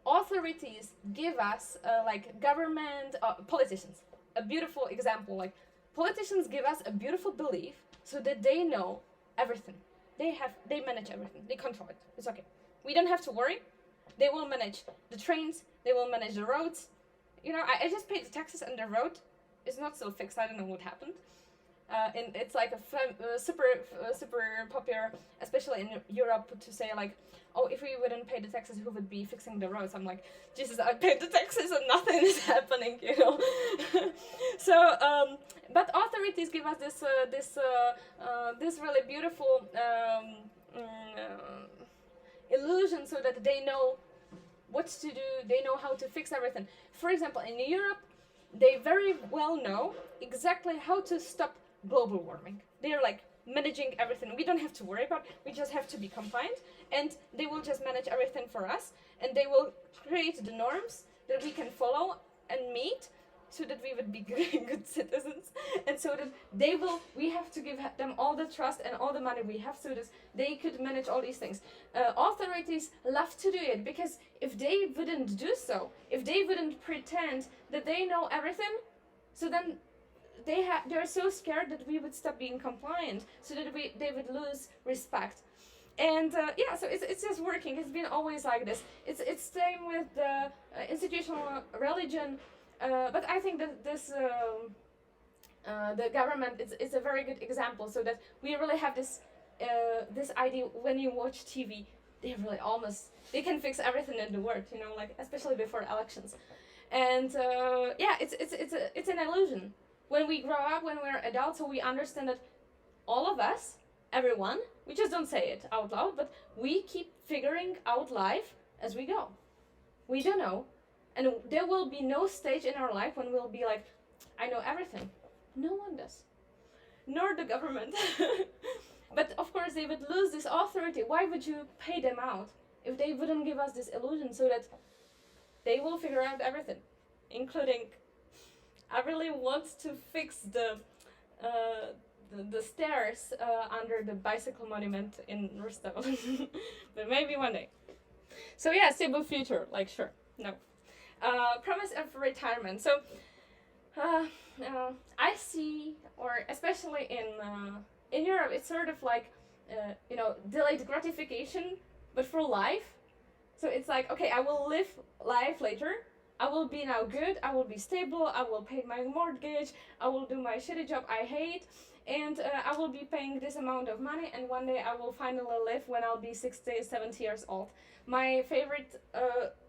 Authorities give us like government, politicians, a beautiful example. Like, politicians give us a beautiful belief so that they know everything. They manage everything. They control it. It's okay. We don't have to worry. They will manage the trains. They will manage the roads. You know, I just paid the taxes, and the road is not still fixed. I don't know what happened. And it's like a super popular, especially in Europe, to say like, oh, if we wouldn't pay the taxes, who would be fixing the roads? I'm like, Jesus, I paid the taxes and nothing is happening, you know. So, but authorities give us this really beautiful illusion, so that they know what to do, they know how to fix everything. For example, in Europe, they very well know exactly how to stop global warming. They're like managing everything. We don't have to worry about it. We just have to be compliant, and they will just manage everything for us, and they will create the norms that we can follow and meet, so that we would be good citizens, and so that we have to give them all the trust and all the money we have, so that they could manage all these things. Authorities love to do it, because if they wouldn't do so, if they wouldn't pretend that they know everything, so then they're so scared that we would stop being compliant, so that they would lose respect. And yeah, so it's just working. It's been always like this. It's same with the institutional religion, but I think that this the government is a very good example, so that we really have this idea. When you watch TV, they can fix everything in the world, you know, like especially before elections. And yeah, it's an illusion. When we grow up, when we're adults, so we understand that all of us, everyone, we just don't say it out loud, but we keep figuring out life as we go. We don't know. And there will be no stage in our life when we'll be like, I know everything. No one does. Nor the government. But of course they would lose this authority. Why would you pay them out if they wouldn't give us this illusion so that they will figure out everything, including, I really want to fix the stairs under the bicycle monument in Rostov, but maybe one day. So yeah, stable future, like sure, no. Promise of retirement. So I see, or especially in Europe, it's sort of like delayed gratification, but for life. So it's like, okay, I will live life later. I will be now good. I will be stable. I will pay my mortgage. I will do my shitty job I hate, and I will be paying this amount of money. And one day I will finally live when I'll be 60, 70 years old. My favorite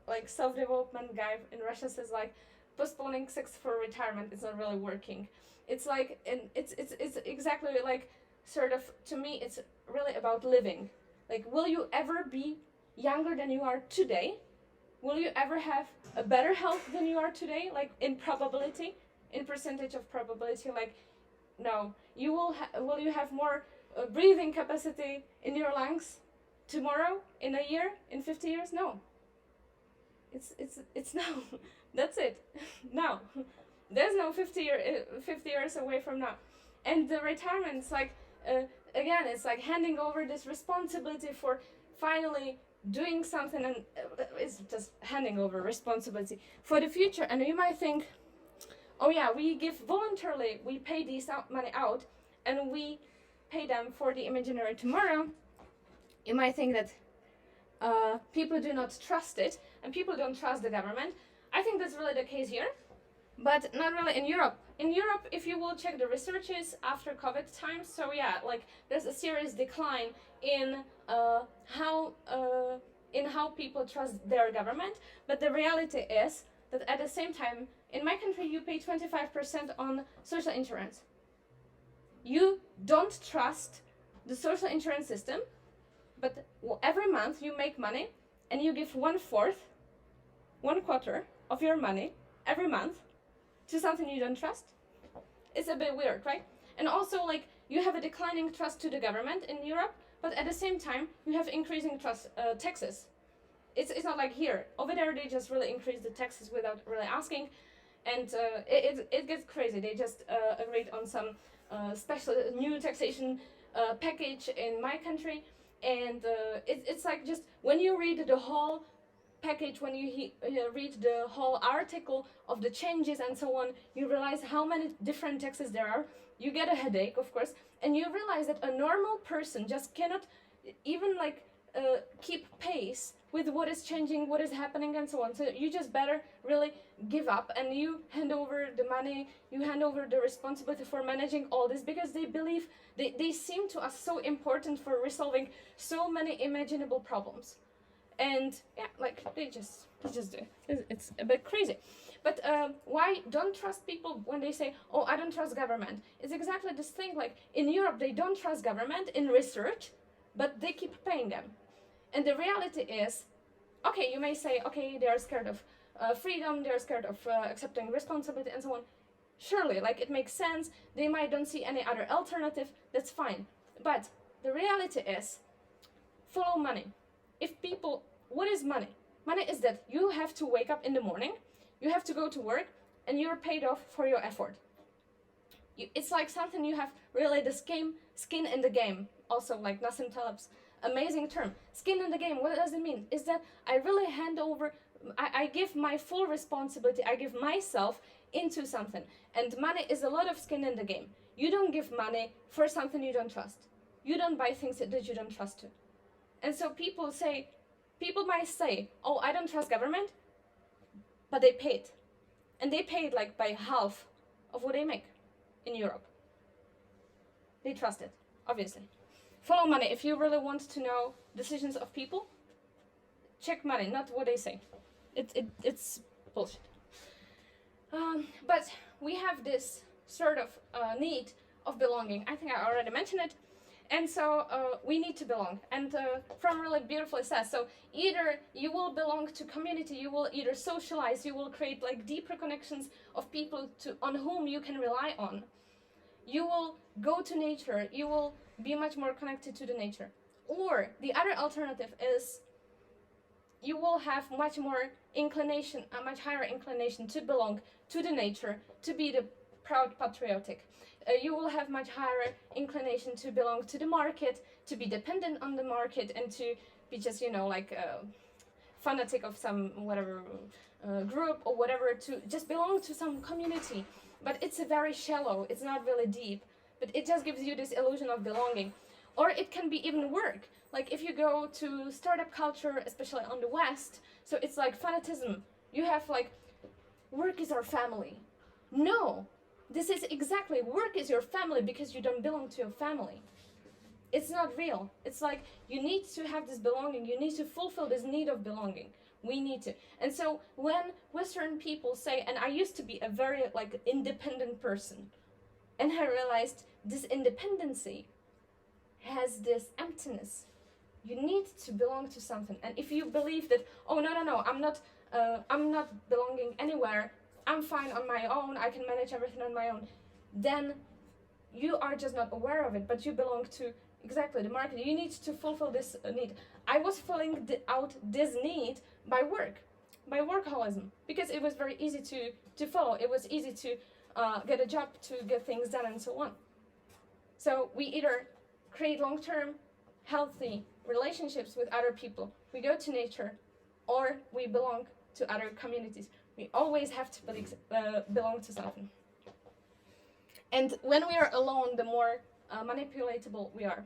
like self-development guy in Russia says like, postponing sex for retirement is not really working. It's like, and it's exactly like, sort of, to me it's really about living. Like, will you ever be younger than you are today? Will you ever have a better health than you are today? Like in probability, in percentage of probability, like no. You will you have more breathing capacity in your lungs tomorrow, in a year, in 50 years? No. It's no. That's it. No. There's no 50 years away from now. And the retirement's like again, it's like handing over this responsibility for finally doing something, and it's just handing over responsibility for the future. And you might think, oh yeah, we give voluntarily, we pay this money out, and we pay them for the imaginary tomorrow. You might think that people do not trust it, and people don't trust the government. I think that's really the case here, but not really in Europe. In Europe, if you will check the researches after COVID times, so yeah, like there's a serious decline in how people trust their government. But the reality is that at the same time, in my country, you pay 25% on social insurance. You don't trust the social insurance system, but every month you make money and you give 1/4, 1/4 of your money every month to something you don't trust. It's a bit weird, right? And also, like, you have a declining trust to the government in Europe, but at the same time you have increasing trust taxes. It's not like here. Over there they just really increase the taxes without really asking, and it gets crazy. They just agreed on some special new taxation package in my country, and it's like, just when you read the whole package, when you read the whole article of the changes and so on, you realize how many different taxes there are. You get a headache, of course, and you realize that a normal person just cannot even like keep pace with what is changing, what is happening, and so on. So you just better really give up, and you hand over the money, you hand over the responsibility for managing all this, because they believe they seem to us so important for resolving so many imaginable problems. And yeah, like they just do. It's a bit crazy. But why don't trust people when they say, oh, I don't trust government? It's exactly this thing. Like in Europe, they don't trust government in research, but they keep paying them. And the reality is, okay, you may say, okay, they're scared of freedom, they're scared of accepting responsibility and so on. Surely, like it makes sense. They might don't see any other alternative. That's fine. But the reality is, follow money. If people, what is money? Money is that you have to wake up in the morning, you have to go to work, and you're paid off for your effort. It's like something you have really the skin in the game. Also, like Nassim Taleb's amazing term, skin in the game. What does it mean? Is that I really hand over, I give my full responsibility, I give myself into something. And money is a lot of skin in the game. You don't give money for something you don't trust. You don't buy things that you don't trust to. And so people might say, oh, I don't trust government, but they paid. And they paid like by half of what they make in Europe. They trust it, obviously. Follow money. If you really want to know decisions of people, check money, not what they say. It's bullshit. But we have this sort of need of belonging. I think I already mentioned it. And so we need to belong. And From really beautifully says, so either you will belong to community, you will either socialize, you will create like deeper connections of people on whom you can rely on. You will go to nature, you will be much more connected to the nature. Or the other alternative is you will have much more inclination, a much higher inclination to belong to the nature, to be the proud patriotic. You will have much higher inclination to belong to the market, to be dependent on the market, and to be just, like a fanatic of some whatever group or whatever, to just belong to some community. But it's very shallow, it's not really deep, but it just gives you this illusion of belonging. Or it can be even work. Like if you go to startup culture, especially on the West, so it's like fanatism. You have like, work is our family. No, this is exactly, work is your family because you don't belong to your family. It's not real. It's like, you need to have this belonging, you need to fulfill this need of belonging. We need to. And so when Western people say, and I used to be a very like independent person, and I realized this independency has this emptiness. You need to belong to something. And if you believe that, oh no, I'm not belonging anywhere, I'm fine on my own, I can manage everything on my own, then you are just not aware of it, but you belong to exactly the market. You need to fulfill this need. I was filling out this need by work, by workaholism, because it was very easy to follow. It was easy to get a job, to get things done, and so on. So we either create long-term, healthy relationships with other people, we go to nature, or we belong to other communities. We always have to belong to something. And when we are alone, the more manipulatable we are.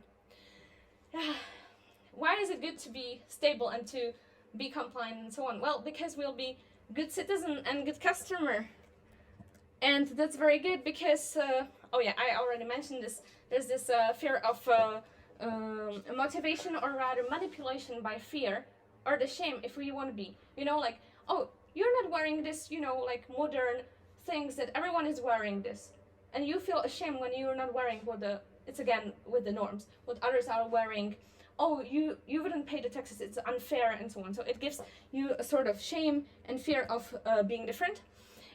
Why is it good to be stable and to be compliant and so on? Well, because we'll be good citizen and good customer. And that's very good because, I already mentioned this, there's this fear of motivation, or rather manipulation by fear, or the shame if we want to be. Like, oh, you're not wearing this, like modern things that everyone is wearing this. And you feel ashamed when you're not wearing it's again with the norms, what others are wearing. Oh, you wouldn't pay the taxes, it's unfair, and so on. So it gives you a sort of shame and fear of being different.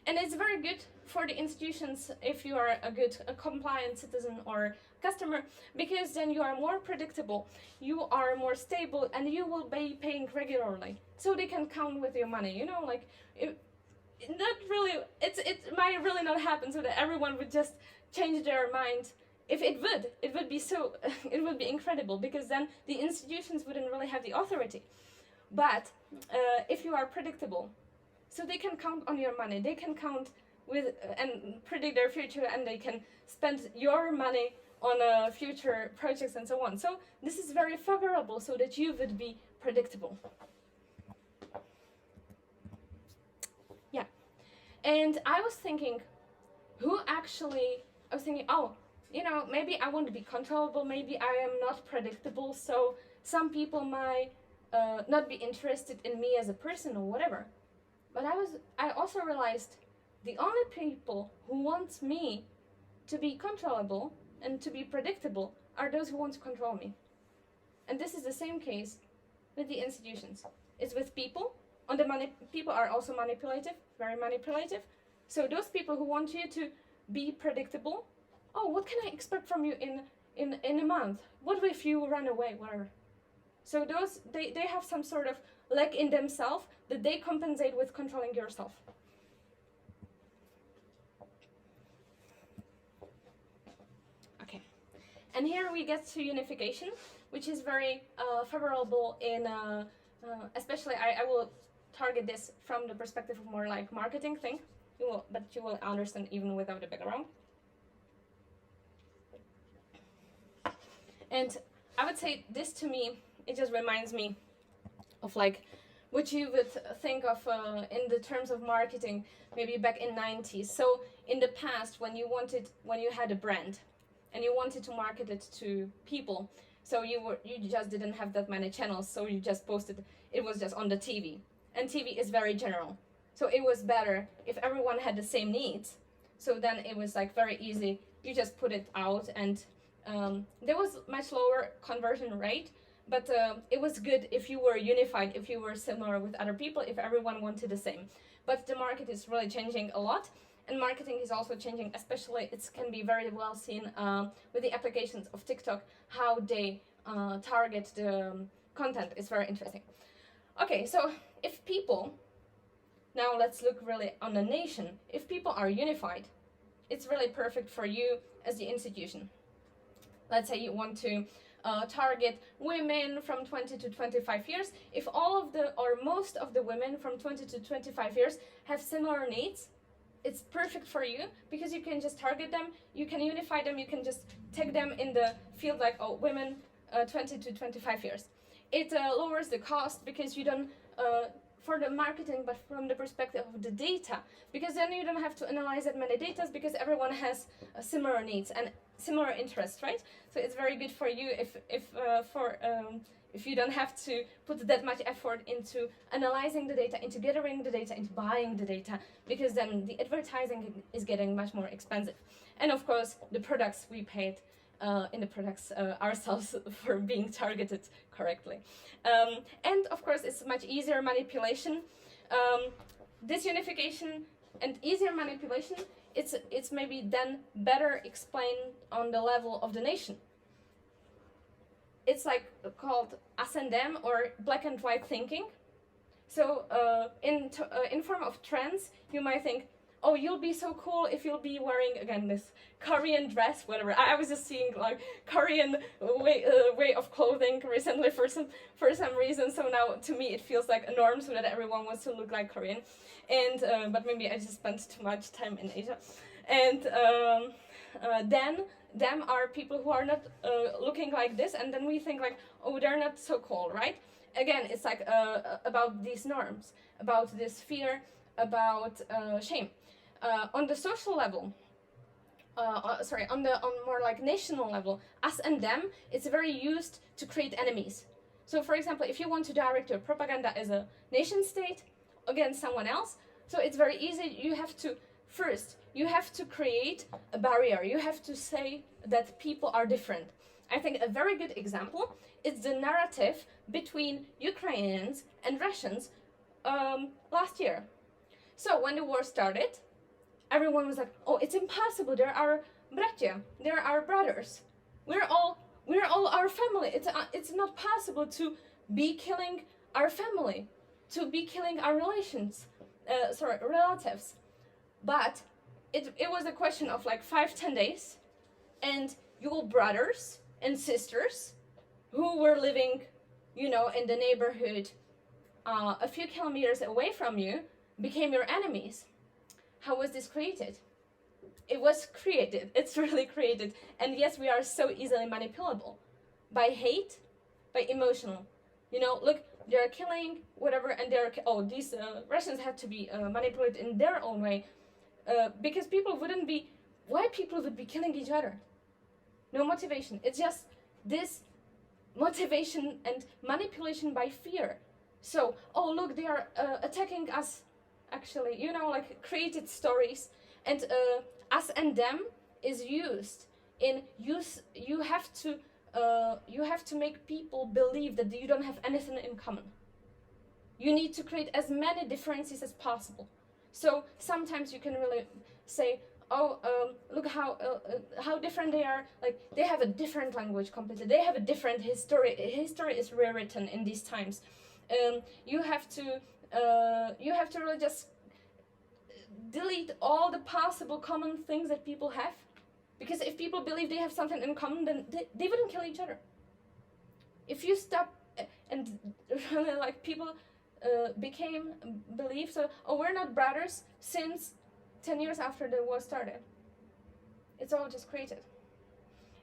And it's very good for the institutions if you are a compliant citizen or customer, because then you are more predictable, you are more stable, and you will be paying regularly. So they can count with your money, like, it might really not happen so that everyone would just change their mind. If it would be so, it would be incredible, because then the institutions wouldn't really have the authority. But if you are predictable, so they can count on your money, they can count with and predict their future, and they can spend your money on future projects and so on. So this is very favorable, so that you would be predictable. Yeah, and I was thinking, maybe I want to be controllable, maybe I am not predictable, so some people might not be interested in me as a person or whatever. But I also realized the only people who want me to be controllable and to be predictable are those who want to control me. And this is the same case with the institutions. It's with people. People are also manipulative, very manipulative. So those people who want you to be predictable, oh, what can I expect from you in a month? What if you run away, whatever? So those, they have some sort of lack in themselves that they compensate with controlling yourself. Okay, and here we get to unification, which is very favorable in, especially I will target this from the perspective of more like marketing thing, but you will understand even without the background. And I would say this, to me, it just reminds me of like what you would think of in the terms of marketing, maybe back in 90s. So in the past, when you had a brand and you wanted to market it to people, so you just didn't have that many channels, so you just posted, it was just on the TV. And TV is very general. So it was better if everyone had the same needs. So then it was like very easy. You just put it out and There was much lower conversion rate, but it was good if you were unified, if you were similar with other people, if everyone wanted the same. But the market is really changing a lot, and marketing is also changing, especially it can be very well seen with the applications of TikTok, how they target the content is very interesting. Okay, so if people, now let's look really on the nation, if people are unified, it's really perfect for you as the institution. Let's say you want to target women from 20 to 25 years. If all of the, or most of the women from 20 to 25 years have similar needs, it's perfect for you, because you can just target them, you can unify them, you can just tag them in the field like, oh, women 20 to 25 years. It lowers the cost, because you don't, for the marketing, but from the perspective of the data, because then you don't have to analyze that many data, because everyone has similar needs and similar interests, right? So it's very good for you if you don't have to put that much effort into analyzing the data, into gathering the data, into buying the data, because then the advertising is getting much more expensive. And of course, the products we paid in the products ourselves for being targeted correctly. And of course, it's much easier manipulation. This unification and easier manipulation, it's maybe then better explained on the level of the nation. It's like called us and them, or black and white thinking. So in form of trends, you might think, oh, you'll be so cool if you'll be wearing, again, this Korean dress, whatever. I was just seeing like Korean way of clothing recently for some reason. So now to me it feels like a norm, so that everyone wants to look like Korean. And but maybe I just spent too much time in Asia. And then them are people who are not looking like this, and then we think like, oh, they're not so cool, right? Again, it's like about these norms, about this fear, about shame. On the social level, on more like national level, us and them, it's very used to create enemies. So for example, if you want to direct your propaganda as a nation state against someone else, so it's very easy. You have to create a barrier. You have to say that people are different. I think a very good example is the narrative between Ukrainians and Russians last year. So when the war started, everyone was like, oh, it's impossible, they're our bratia, they're our brothers, we're all our family, it's not possible to be killing our family, to be killing our relatives. But it was a question of like 5-10 days, and your brothers and sisters who were living, in the neighborhood a few kilometers away from you became your enemies. How was this created? It was created. It's really created. And yes, we are so easily manipulable by hate, by emotional. Look, they're killing whatever, and these Russians had to be manipulated in their own way, because why people would be killing each other? No motivation. It's just this motivation and manipulation by fear. So, oh look, they are attacking us. Actually, like created stories, and us and them is used in use. You have to make people believe that you don't have anything in common. You need to create as many differences as possible. So sometimes you can really say, oh, look how different they are. Like they have a different language completely. They have a different history. History is rewritten in these times. You have to really just delete all the possible common things that people have, because if people believe they have something in common, then they wouldn't kill each other. If you stop and really like people believe, so, oh, we're not brothers since 10 years after the war started. It's all just created.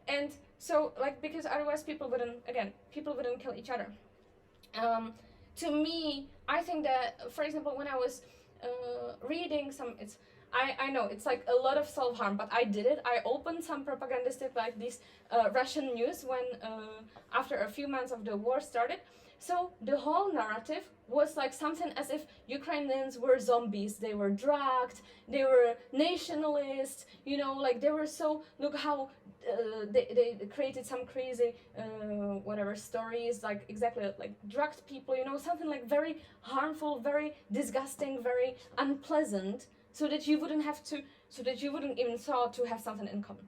And so like, because otherwise people wouldn't kill each other. To me, I think that, for example, when I was reading I know it's like a lot of self-harm, but I did it. I opened some propagandistic like this Russian news when after a few months of the war started. So the whole narrative was like something as if Ukrainians were zombies. They were drugged, they were nationalists, you know, like they were so, look how they created some crazy whatever stories, like exactly like drugged people, you know, something like very harmful, very disgusting, very unpleasant, so that you wouldn't have to, so that you wouldn't even thought to have something in common.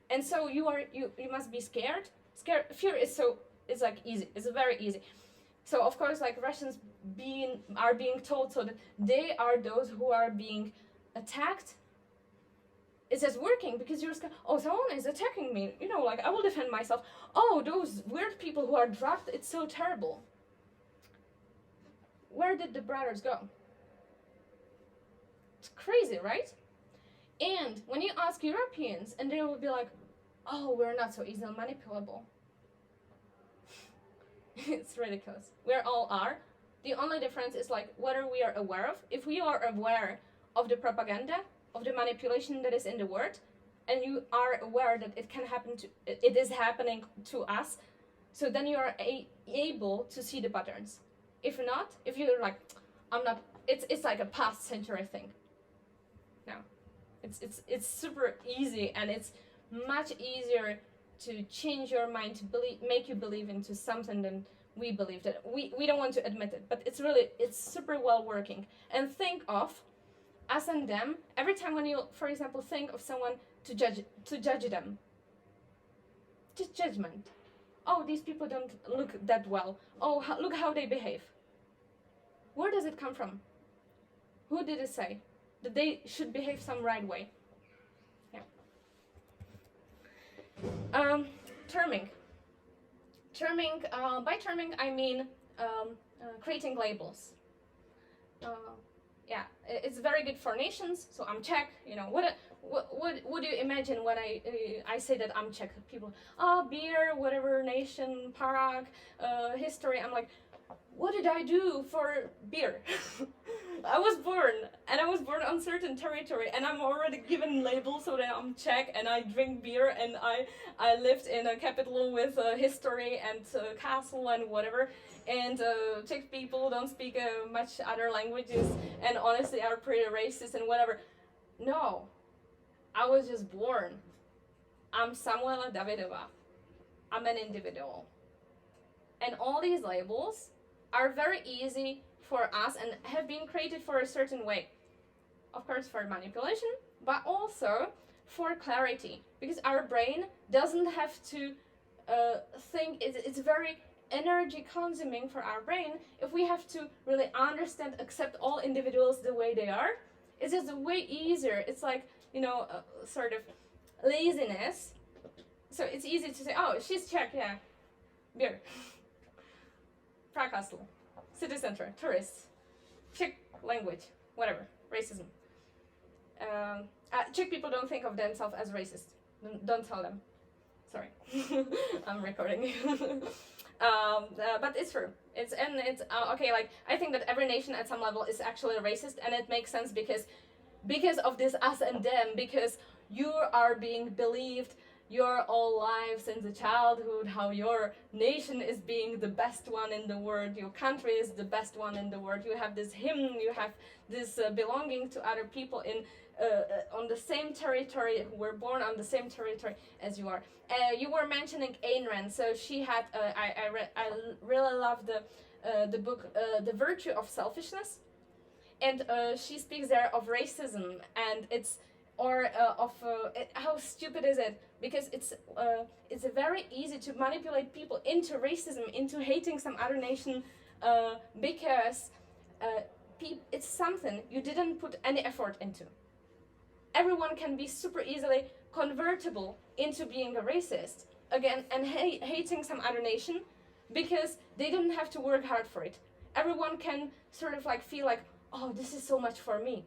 And so you must be scared. Fear is so, it's like easy, it's very easy. So of course, like Russians are being told so that they are those who are being attacked. It's just working because you're scared. Oh, someone is attacking me, you know, like I will defend myself. Oh, those weird people who are drugged, it's so terrible. Where did the brothers go? It's crazy, right? And when you ask Europeans, and they will be like, oh, we're not so easily manipulable. It's ridiculous. We all are. The only difference is like whether we are aware of. If we are aware of the propaganda, of the manipulation that is in the word, and you are aware that it can happen to, it is happening to us, so then you are able to see the patterns. If not, if you're like, I'm not, it's like a past century thing. No, it's super easy, and it's much easier to change your mind to make you believe into something than we believe. That we don't want to admit it, but it's super well working. And think of us and them every time when you, for example, think of someone to judge them. Just judgment. Oh, these people don't look that well. Oh, look how they behave. Where does it come from? Who did it say that they should behave some right way? Terming. By terming I mean creating labels. Yeah, it's very good for nations. So I'm Czech. You know what do you imagine when I say that I'm Czech? People, oh, beer, whatever nation, Prague, history. I'm like, what did I do for beer? I was born on certain territory, and I'm already given labels so that I'm Czech and I drink beer and I lived in a capital with history and castle and whatever. And Czech people don't speak much other languages and honestly are pretty racist and whatever. No, I was just born. I'm Samuela Davidova. I'm an individual. And all these labels are very easy for us and have been created for a certain way. Of course, for manipulation, but also for clarity, because our brain doesn't have to think. It's very energy consuming for our brain if we have to really understand, accept all individuals the way they are. It's just way easier. It's like, you know, sort of laziness. So it's easy to say, oh, she's Czech, yeah, beer. Prague Castle, city center, tourists, Czech language, whatever, racism. Czech people don't think of themselves as racist. Don't tell them. Sorry, I'm recording. But it's true. It's okay. Like I think that every nation at some level is actually racist, and it makes sense because of this us and them. Because you are being believed your all life since the childhood how your nation is being the best one in the world, your country is the best one in the world. You have this hymn, you have this belonging to other people in on the same territory, who were born on the same territory as you are. You were mentioning Ayn Rand, so she had I really love the book The Virtue of Selfishness, and she speaks there of racism, and it's how stupid is it? Because it's very easy to manipulate people into racism, into hating some other nation, because it's something you didn't put any effort into. Everyone can be super easily convertible into being a racist again and hating some other nation because they didn't have to work hard for it. Everyone can sort of like feel like, oh, this is so much for me.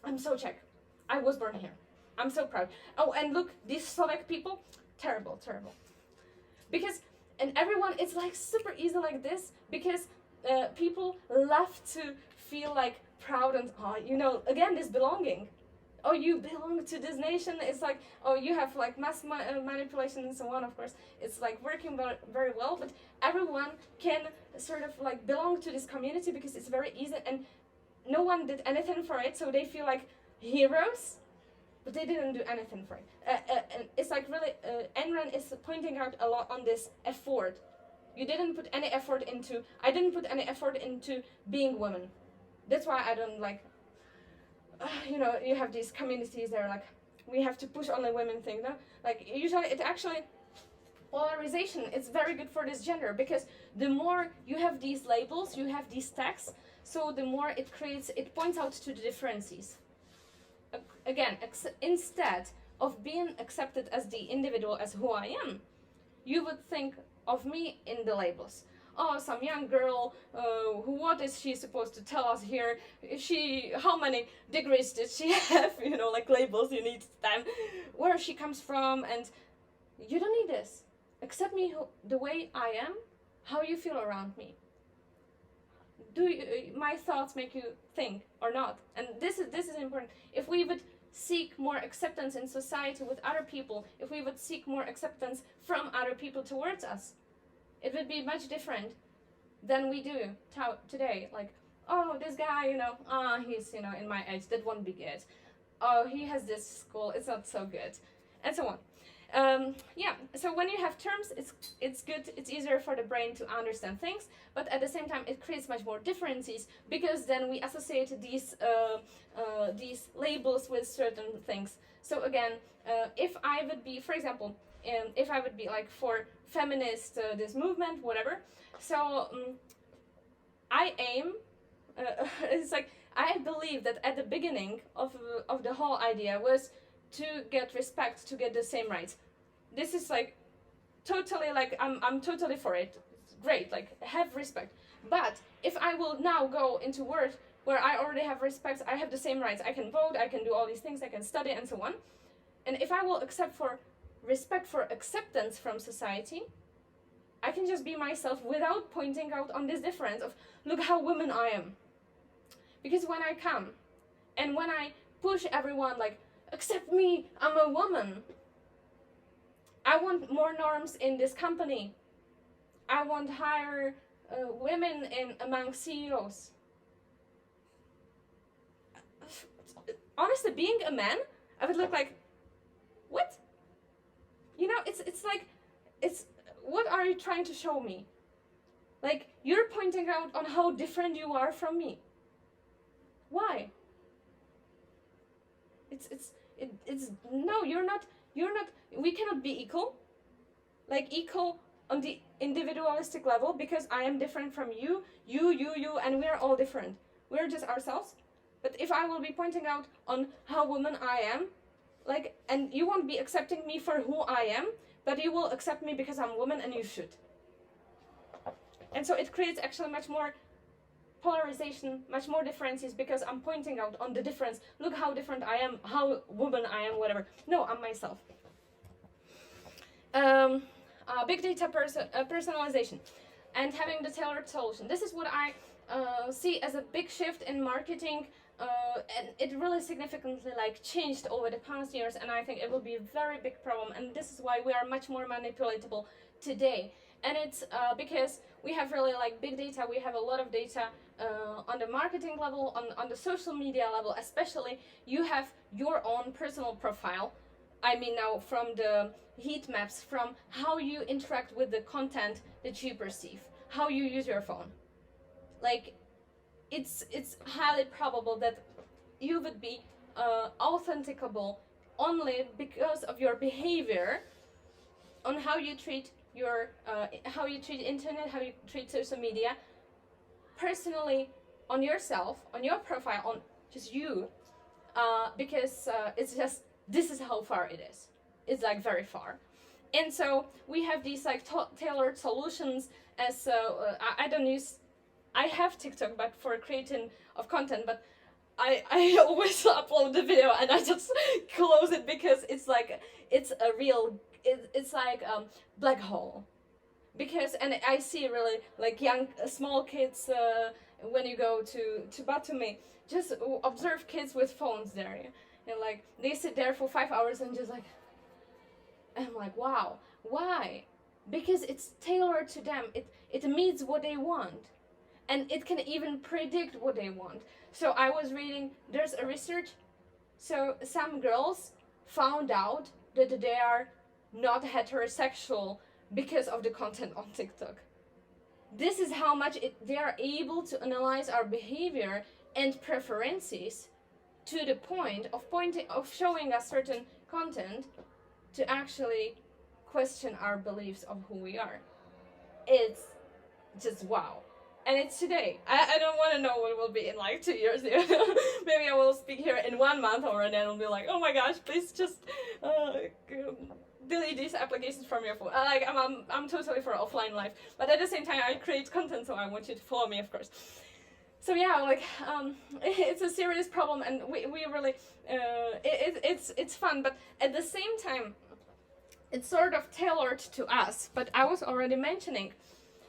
I'm so Czech. I was born here. I'm so proud. Oh, and look, these Slovak people, terrible, terrible. Because, and everyone, it's like super easy like this because people love to feel like proud and, again, this belonging. Oh, you belong to this nation. It's like, oh, you have like mass manipulation and so on, of course. It's like working very well, but everyone can sort of like belong to this community because it's very easy, and no one did anything for it, so they feel like heroes, but they didn't do anything for it. And it's like really, Ayn Rand is pointing out a lot on this effort. You didn't put any effort into, I didn't put any effort into being woman. That's why I don't like, you have these communities that are like, we have to push only women thing, no? Like, usually it actually, polarization, it's very good for this gender, because the more you have these labels, you have these tags, so the more it points out to the differences. Again, instead of being accepted as the individual, as who I am, you would think of me in the labels. Oh, some young girl, what is she supposed to tell us here? How many degrees did she have? Like labels, you need them. Where she comes from, and you don't need this. Accept me the way I am, how you feel around me. My thoughts make you think or not? And this is important. If we would seek more acceptance in society with other people, if we would seek more acceptance from other people towards us, it would be much different than we do today. Like, oh, this guy, he's, in my age, that won't be good. Oh, he has this school, it's not so good. And so on. So when you have terms, it's good, it's easier for the brain to understand things, but at the same time it creates much more differences, because then we associate these labels with certain things. So again, if I would be, for example, if I would be like for feminist, this movement, whatever, so I aim, it's like, I believe that at the beginning of the whole idea was to get respect, to get the same rights. This is like totally like, I'm totally for it. It's great, like, have respect. But if I will now go into world where I already have respect, I have the same rights, I can vote, I can do all these things, I can study and so on. And if I will accept for respect for acceptance from society, I can just be myself without pointing out on this difference of, look how woman I am. Because when I come and when I push everyone like, accept me, I'm a woman. I want more norms in this company. I want higher women among CEOs. Honestly, being a man, I would look like, what? It's like, what are you trying to show me? Like, you're pointing out on how different you are from me. Why? No, you're not, we cannot be equal. Like, equal on the individualistic level, because I am different from you, and we're all different. We're just ourselves. But if I will be pointing out on how woman I am, like, and you won't be accepting me for who I am, but you will accept me because I'm a woman, and you should. And so it creates actually much more polarization, much more differences, because I'm pointing out on the difference. Look how different I am, how woman I am, whatever. No, I'm myself. Big data personalization and having the tailored solution. This is what I see as a big shift in marketing, and it really significantly changed over the past years, and I think it will be a very big problem, and this is why we are much more manipulatable today. And it's because we have really big data, we have a lot of data on the marketing level, on the social media level especially. You have your own personal profile. I mean, now from the heat maps, from how you interact with the content that you perceive, how you use your phone. Like, it's highly probable that you would be authenticable only because of your behavior on how you treat your how you treat internet, how you treat social media, personally, on yourself, on your profile, on just you, because it's just, this is how far it is. It's very far. And so we have these tailored solutions. As I don't use, I have TikTok, but for creating of content, but I always upload the video and I just close it because it's it's a real, it's like black hole. Because, and I see really like young, small kids, when you go to Batumi, just observe kids with phones there, and like they sit there for 5 hours and just like, and I'm like, wow, why? Because it's tailored to them. It meets what they want, and it can even predict what they want. So I was reading, there's a research, so some girls found out that they are not heterosexual because of the content on TikTok. This is how much they are able to analyze our behavior and preferences to the point of showing us certain content to actually question our beliefs of who we are. It's just wow. And it's today. I don't want to know what it will be in like 2 years. Maybe I will speak here in 1 month, or then I'll be like, oh my gosh, please just delete these applications from your phone. Like I'm totally for offline life, but at the same time I create content, so I want you to follow me, of course. So yeah, like it's a serious problem, and we really it's fun, but at the same time it's sort of tailored to us. But I was already mentioning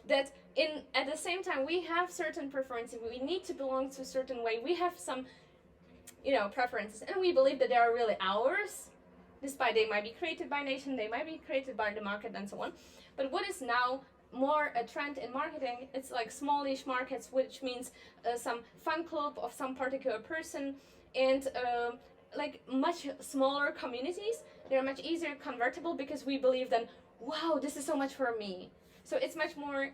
that at the same time we have certain preferences. We need to belong to a certain way. We have some, preferences, and we believe that they are really ours, despite they might be created by nation, they might be created by the market, and so on. But what is now more a trend in marketing, it's like small niche markets, which means some fan club of some particular person, and like much smaller communities. They're much easier convertible because we believe then, wow, this is so much for me. So it's much more,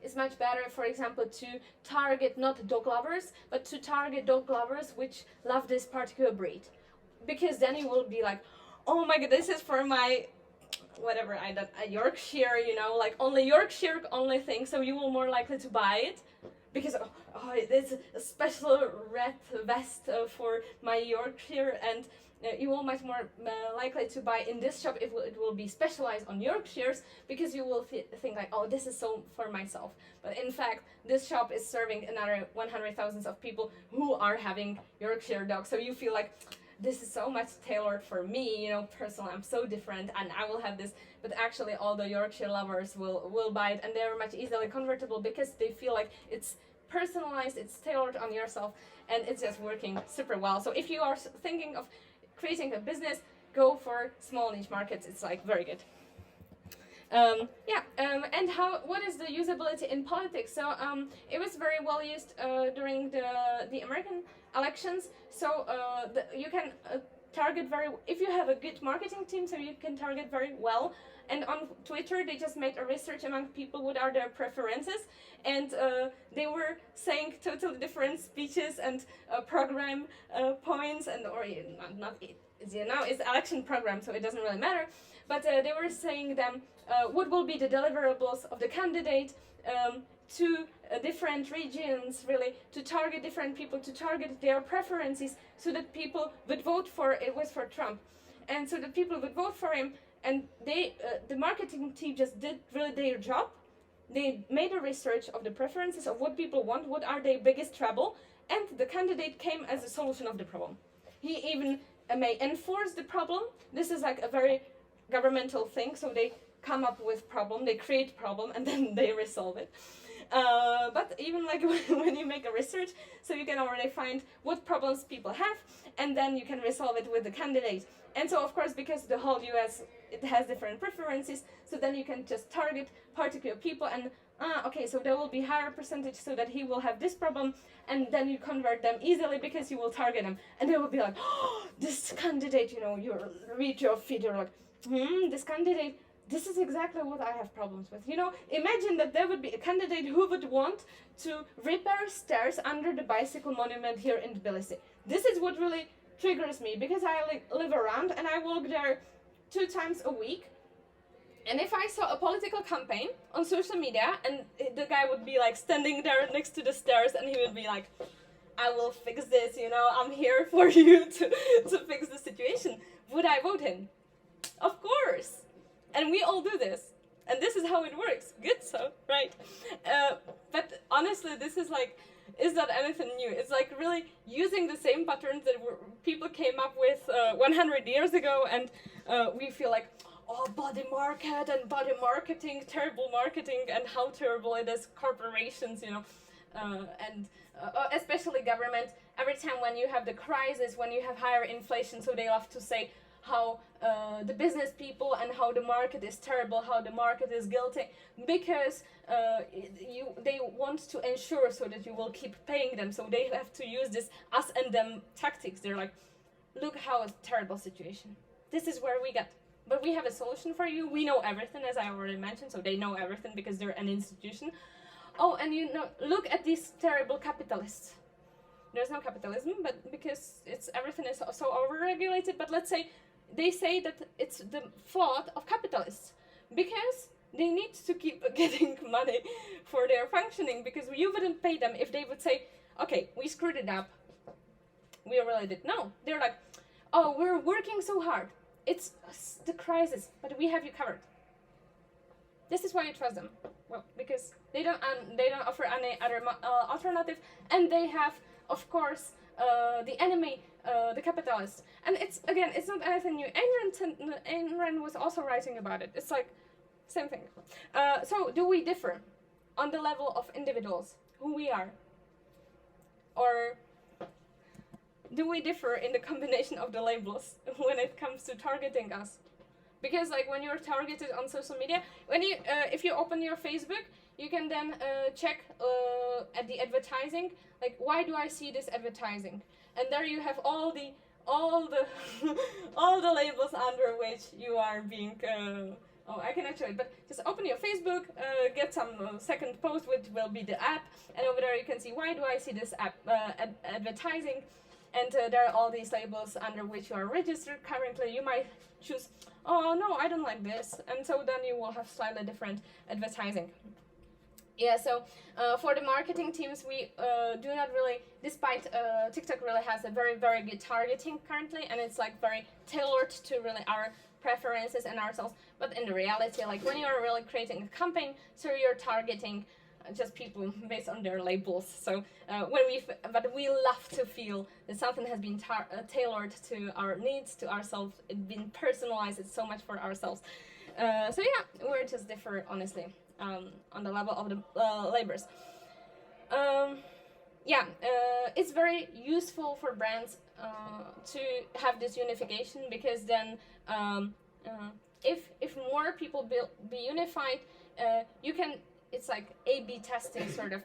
it's much better, for example, to target not dog lovers, but to target dog lovers which love this particular breed. Because then you will be like, oh my god, this is for my, whatever, a Yorkshire, like only Yorkshire, only thing, so you will more likely to buy it. Because, it's a special red vest for my Yorkshire, and you will much more likely to buy in this shop if it will be specialized on Yorkshires, because you will think like, oh, this is so for myself. But in fact, this shop is serving another 100,000 of people who are having Yorkshire dogs. So you feel like, this is so much tailored for me, personally, I'm so different, and I will have this. But actually, all the Yorkshire lovers will buy it, and they're much easily convertible because they feel like it's personalized, it's tailored on yourself, and it's just working super well. So if you are thinking of creating a business, go for small niche markets. It's like very good. And what is the usability in politics? So it was very well used during the American elections. So you can target if you have a good marketing team, so you can target very well. And on Twitter, they just made a research among people what are their preferences, and they were saying totally different speeches and program points, and now it's election program, so it doesn't really matter. But they were saying them what will be the deliverables of the candidate to different regions, really, to target different people, to target their preferences, so that people would vote for, it was for Trump, and so that people would vote for him, and they, the marketing team just did really their job. They made a research of the preferences of what people want, what are their biggest trouble, and the candidate came as a solution of the problem. He even may enforce the problem. This is like a very governmental thing, so they come up with problem, they create problem, and then they resolve it. But even like when you make a research, so you can already find what problems people have, and then you can resolve it with the candidate. And so of course, because the whole US, it has different preferences, so then you can just target particular people, and okay, so there will be higher percentage so that he will have this problem, and then you convert them easily because you will target them, and they will be like, oh, this candidate, you read your feed, you're like, this candidate, this is exactly what I have problems with. Imagine that there would be a candidate who would want to repair stairs under the bicycle monument here in Tbilisi. This is what really triggers me, because I live around and I walk there 2 times a week. And if I saw a political campaign on social media and the guy would be like standing there next to the stairs and he would be like, I will fix this, I'm here for you to fix the situation, would I vote him? Of course. And we all do this. And this is how it works. Good, so, right? But honestly, this is like, is not anything new. It's like really using the same patterns that people came up with 100 years ago, and we feel like, oh, body market and body marketing, terrible marketing, and how terrible it is, corporations, and especially government. Every time when you have the crisis, when you have higher inflation, so they love to say how the business people and how the market is terrible, how the market is guilty, because they want to ensure so that you will keep paying them. So they have to use this us and them tactics. They're like, look how a terrible situation. This is where we get. But we have a solution for you. We know everything, as I already mentioned, so they know everything because they're an institution. Oh, and look at these terrible capitalists. There's no capitalism, but because everything is so overregulated. But let's say they say that it's the fault of capitalists because they need to keep getting money for their functioning, because you wouldn't pay them if they would say, okay, we screwed it up. We really did. No, they're like, oh, we're working so hard. It's the crisis, but we have you covered. This is why you trust them. Well, because they don't offer any other alternative, and they have, of course, the enemy, the capitalists. And it's not anything new. Ayn Rand was also writing about it. It's like same thing. So do we differ on the level of individuals, who we are, or do we differ in the combination of the labels when it comes to targeting us? Because like when you're targeted on social media, when you if you open your Facebook, you can then check at the advertising, like, why do I see this advertising? And there you have all the all the labels under which you are being oh, I cannot show it, but just open your Facebook, get some second post, which will be the app, and over there you can see, why do I see this app advertising? And there are all these labels under which you are registered currently. You might choose, oh no, I don't like this, and so then you will have slightly different advertising. Yeah, so for the marketing teams, we do not really, despite TikTok really has a very, very good targeting currently, and it's like very tailored to really our preferences and ourselves. But in the reality, like when you're really creating a campaign, so you're targeting just people based on their labels. So but we love to feel that something has been tailored to our needs, to ourselves. It's been personalized. It's so much for ourselves. So yeah, we're just different, honestly, on the level of the labors. It's very useful for brands to have this unification, because then if more people be unified, you can. It's like A/B testing sort of.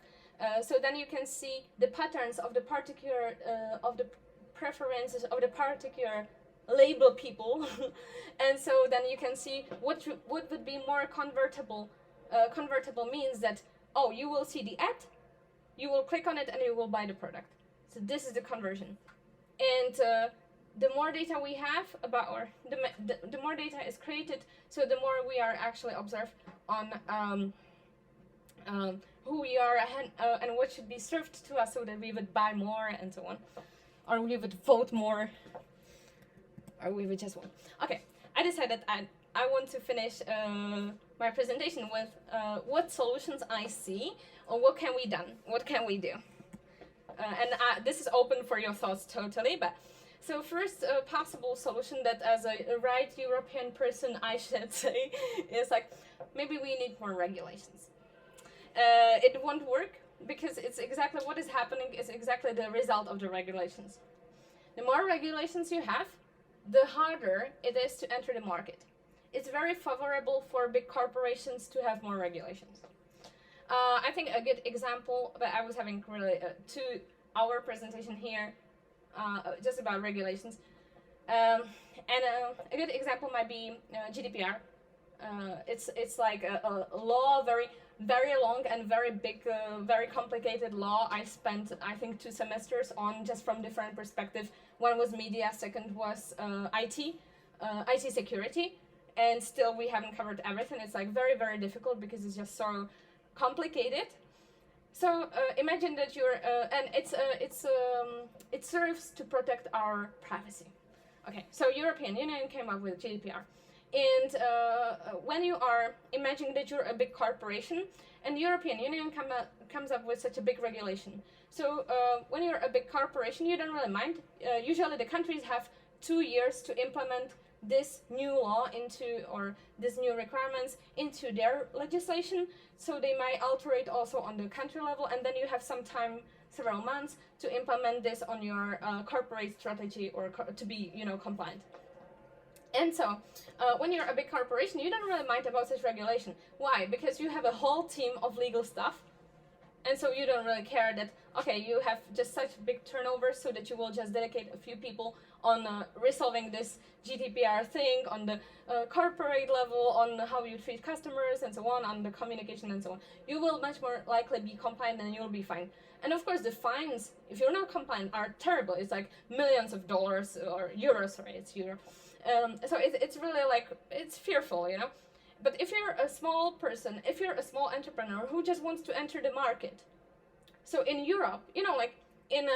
So then you can see the patterns of the particular of the preferences of the particular label people, and so then you can see what would be more convertible. Convertible means that, oh, you will see the ad, you will click on it, and you will buy the product. So this is the conversion. And the more data we have about, or the more data is created, so the more we are actually observed on who we are and what should be served to us, so that we would buy more and so on, or we would vote more, or we would just vote. Okay, I decided I want to finish my presentation with what solutions I see, or what can we do, and this is open for your thoughts totally. But so first possible solution that as a right European person I should say is like, maybe we need more regulations. It won't work, because it's exactly what is happening is exactly the result of the regulations. The more regulations you have, the harder it is to enter the market. It's very favorable for big corporations to have more regulations. I think a good example, but I was having really a 2-hour presentation here just about regulations. And a good example might be GDPR. It's like a law, very, very long and very big, very complicated law. I spent, I think, 2 semesters on, just from different perspectives. One was media, second was IT security. And still we haven't covered everything. It's like very, very difficult because it's just so complicated. So imagine that you're, and it serves to protect our privacy. Okay, so European Union came up with GDPR. And when you are imagining that you're a big corporation, and the European Union comes up with such a big regulation. So when you're a big corporation, you don't really mind. Usually the countries have 2 years to implement this new law into, or this new requirements into their legislation, so they might alter it also on the country level, and then you have some time, several months, to implement this on your corporate strategy or to be, compliant. And so, when you're a big corporation, you don't really mind about such regulation. Why? Because you have a whole team of legal staff, and so you don't really care that, okay, you have just such big turnover, so that you will just dedicate a few people on resolving this GDPR thing, on the corporate level, on how you treat customers and so on the communication and so on. You will much more likely be compliant and you'll be fine. And of course the fines, if you're not compliant, are terrible. It's like millions of dollars, or euros, sorry, it's euro. So it's really like, it's fearful, But if you're a small person, if you're a small entrepreneur who just wants to enter the market, so in Europe, like in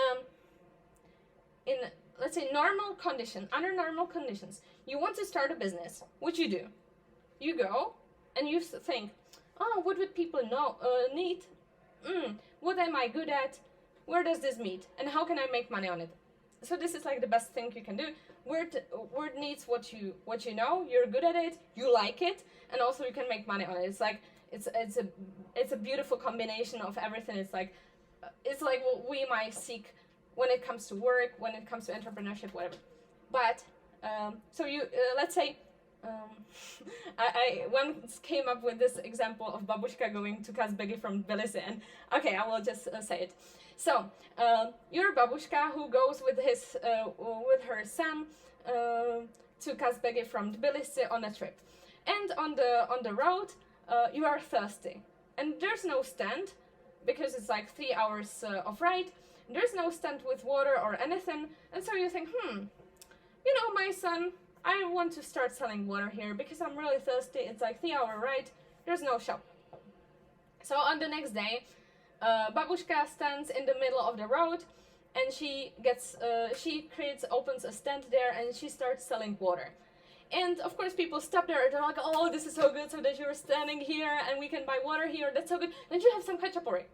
let's say under normal conditions, you want to start a business. What you do? You go and you think, oh, what would people need? What am I good at? Where does this meet? And how can I make money on it? So this is like the best thing you can do. Word needs what you know. You're good at it. You like it, and also you can make money on it. It's like it's a beautiful combination of everything. It's like what we might seek when it comes to work, when it comes to entrepreneurship, whatever. But so you let's say. I once came up with this example of babushka going to Kazbegi from Tbilisi, and okay, I will just say it. So you're a babushka who goes with her son to Kazbegi from Tbilisi on a trip, and on the road you are thirsty, and there's no stand because it's like 3 hours of ride. There's no stand with water or anything, and so you think, my son, I want to start selling water here because I'm really thirsty. It's like 3-hour ride. There's no shop. So on the next day, babushka stands in the middle of the road, and she opens a stand there, and she starts selling water. And of course people stop there. They're like, oh, this is so good, so that you're standing here and we can buy water here. That's so good. And you have some khachapuri.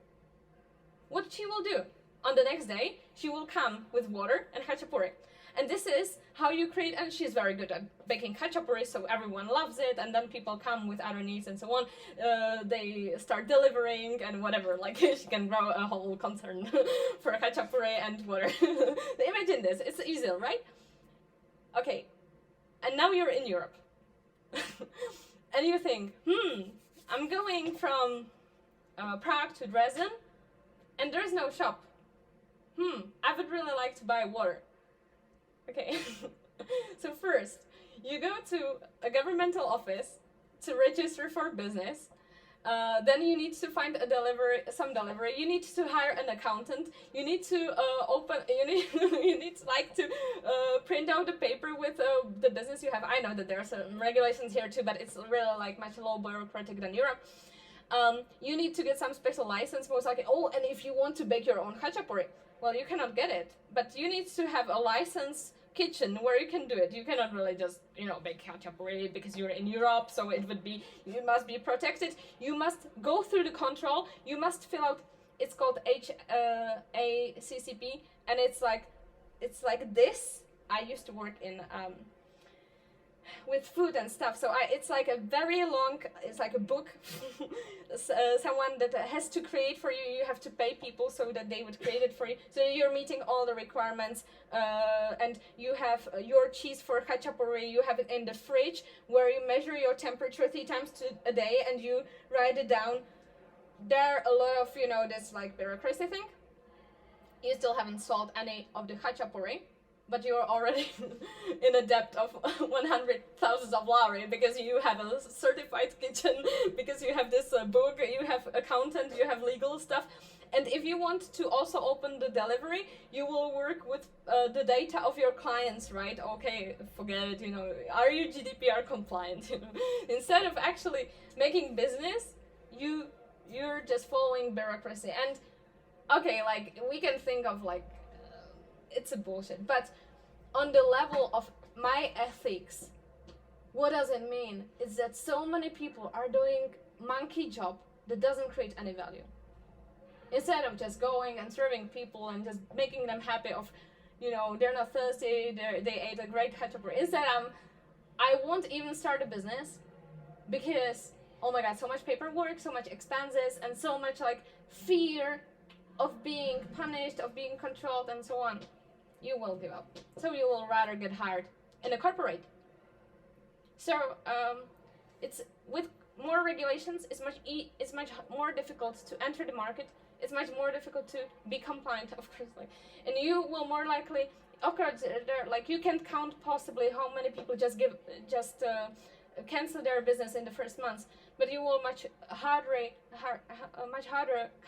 What she will do? On the next day, she will come with water and khachapuri. And this is how you create, and she's very good at baking khachapuri, so everyone loves it, and then people come with other needs and so on. They start delivering and whatever, like she can grow a whole concern for khachapuri and water. Imagine this, it's easy, right? Okay, and now you're in Europe. And you think, I'm going from Prague to Dresden, and there's no shop. I would really like to buy water. Okay, so first, you go to a governmental office to register for business. Then you need to find some delivery. You need to hire an accountant. You need to you need to print out the paper with the business you have. I know that there are some regulations here too, but it's really like much low bureaucratic than Europe. You need to get some special license, most likely. Oh, and if you want to bake your own khachapuri, well, you cannot get it, but you need to have a licensed kitchen where you can do it. You cannot really just, bake khachapuri because you're in Europe, so you must be protected. You must go through the control. You must fill out, it's called HACCP, and it's like this. I used to work in with food and stuff, so it's like a very long, it's like a book. Someone that has to create for you. You have to pay people so that they would create it for you, so you're meeting all the requirements, and you have your cheese for khachapuri. You have it in the fridge where you measure your temperature 3 times a day, and you write it down. There are a lot of this like bureaucracy thing. You still haven't sold any of the khachapuri, but you're already in a debt of 100,000 of lari because you have a certified kitchen, because you have this book, you have accountant, you have legal stuff. And if you want to also open the delivery, you will work with the data of your clients, right? Okay, forget it, are you GDPR compliant? Instead of actually making business, you're just following bureaucracy. And okay, like we can think of like, it's a bullshit, but on the level of my ethics, what does it mean is that so many people are doing monkey job that doesn't create any value. Instead of just going and serving people and just making them happy of, they're not thirsty, they ate a great khachapuri. Instead, I won't even start a business because, oh my god, so much paperwork, so much expenses, and so much like fear of being punished, of being controlled, and so on. You will give up. So you will rather get hired in a corporate. So it's with more regulations. It's much more difficult to enter the market. It's much more difficult to be compliant, of course. Like, and you will more likely, of course, like you can count possibly how many people just cancel their business in the first months, but you will much harder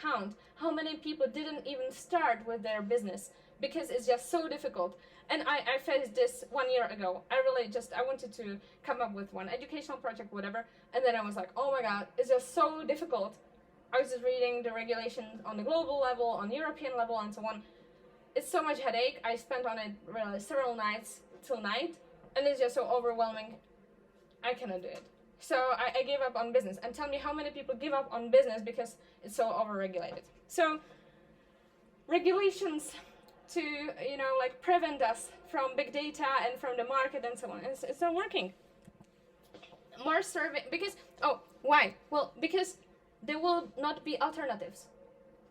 count how many people didn't even start with their business because it's just so difficult. And I faced this 1 year ago. I wanted to come up with one educational project, whatever, and then I was like, oh my god, it's just so difficult. I was just reading the regulations on the global level, on European level, and so on. It's so much headache. I spent on it really several nights till night, and it's just so overwhelming. I cannot do it. So I gave up on business. And tell me how many people give up on business because it's so overregulated. So regulations to, like prevent us from big data and from the market and so on. It's not working. More survey, because, why? Well, because there will not be alternatives.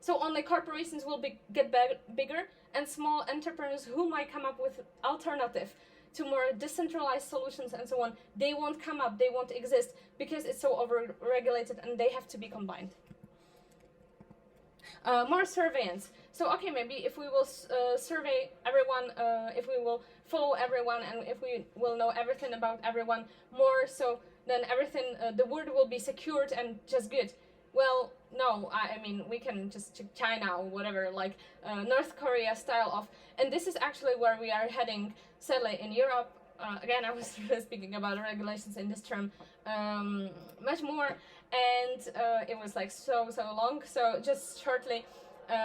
So only corporations will get bigger, and small entrepreneurs who might come up with alternative to more decentralized solutions and so on, they won't come up, they won't exist because it's so over-regulated and they have to be combined. More surveillance. So okay, maybe if we will survey everyone, if we will follow everyone, and if we will know everything about everyone more, so then everything, the world will be secured and just good. Well, no, I mean, we can just check China or whatever, like North Korea style of, and this is actually where we are heading, sadly, in Europe. Again, I was speaking about regulations in this term much more, and it was like so long. So just shortly,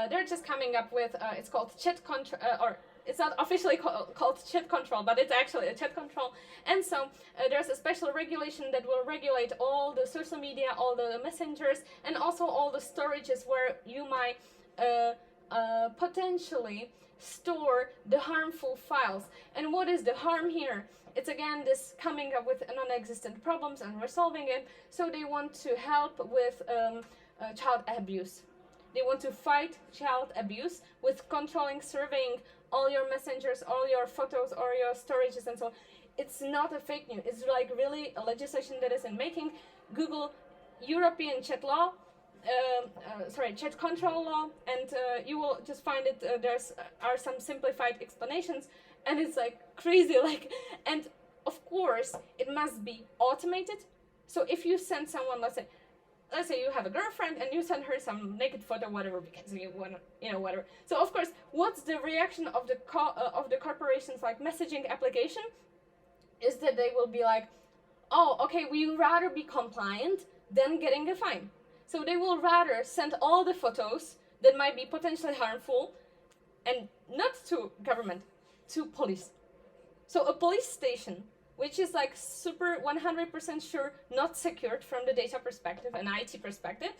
they're just coming up with, it's called chat control, or it's not officially called chat control, but it's actually a chat control. And so there's a special regulation that will regulate all the social media, all the messengers, and also all the storages where you might potentially store the harmful files. And what is the harm here? It's again this coming up with non-existent problems and resolving it. So they want to help with child abuse. They want to fight child abuse with controlling, surveying all your messengers, all your photos, or your storages, and so on. It's not a fake news. It's like really a legislation that is in making. Google European chat law, chat control law, and you will just find it. There's are some simplified explanations, and it's like crazy. And of course, it must be automated. So if you send someone, let's say you have a girlfriend and you send her some naked photo, whatever, because you want, whatever. So of course, what's the reaction of the corporations like messaging application? Is that they will be like, oh, okay, we rather be compliant than getting a fine. So they will rather send all the photos that might be potentially harmful, and not to government, to police. So a police station, which is like super 100% sure not secured from the data perspective and IT perspective.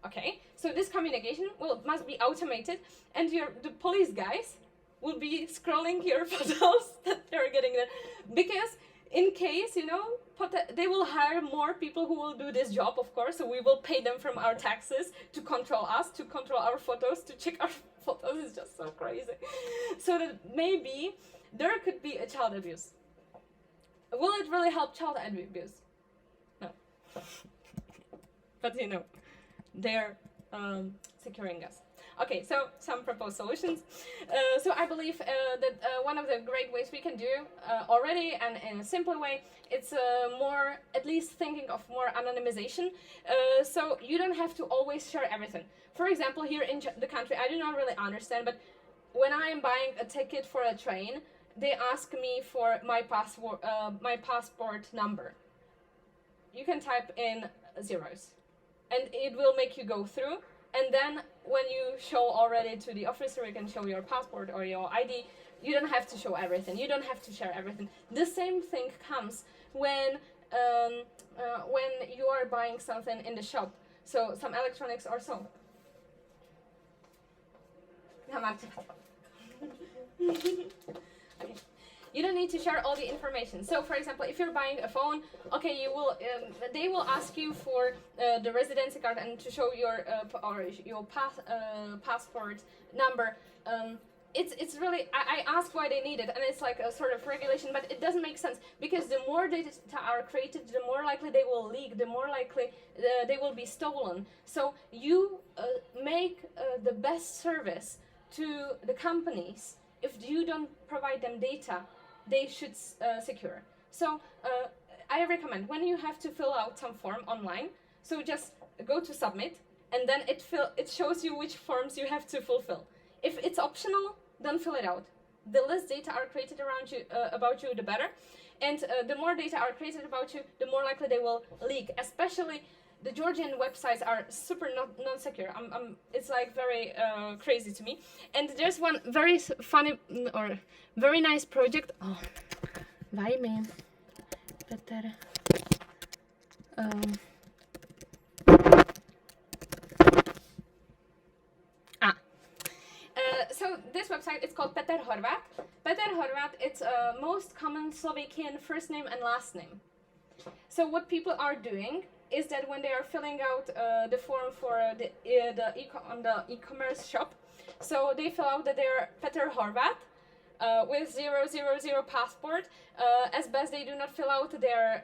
Okay, so this communication must be automated, and the police guys will be scrolling your photos that they're getting there, because in case, they will hire more people who will do this job, of course, so we will pay them from our taxes to control us, to control our photos, to check our photos. It's just so crazy. So that maybe there could be a child abuse. Will it really help child abuse? No. But they're securing us. Okay, so some proposed solutions. So I believe that one of the great ways we can do already, and in a simple way, it's more, at least thinking of more anonymization. So you don't have to always share everything. For example, here in the country, I do not really understand, but when I am buying a ticket for a train, they ask me for my passport number. You can type in zeros, and it will make you go through. And then when you show already to the officer, you can show your passport or your ID. You don't have to show everything. You don't have to share everything. The same thing comes when you are buying something in the shop. So some electronics or so. Okay. you don't need to share all the information. So for example, if you're buying a phone, okay, you will they will ask you for the residency card and to show your passport number. It's really, I ask why they need it, and it's like a sort of regulation, but it doesn't make sense, because the more data are created, the more likely they will leak, the more likely they will be stolen. So you make the best service to the companies if you don't provide them data they should secure. So I recommend, when you have to fill out some form online, so just go to submit, and then it shows you which forms you have to fulfill. If it's optional, don't fill it out. The less data are created around you about you, the better. And the more data are created about you, the more likely they will leak. Especially the Georgian websites are super non-secure. It's like very crazy to me. And there's one very funny or very nice project. Oh, why me? Better. So this website, it's called Peter Horvat. Peter Horvat, it's most common Slovakian first name and last name. So what people are doing is that when they are filling out the form for the e-commerce shop, so they fill out that they're Peter Horvat with 000 passport. As best they do not fill out their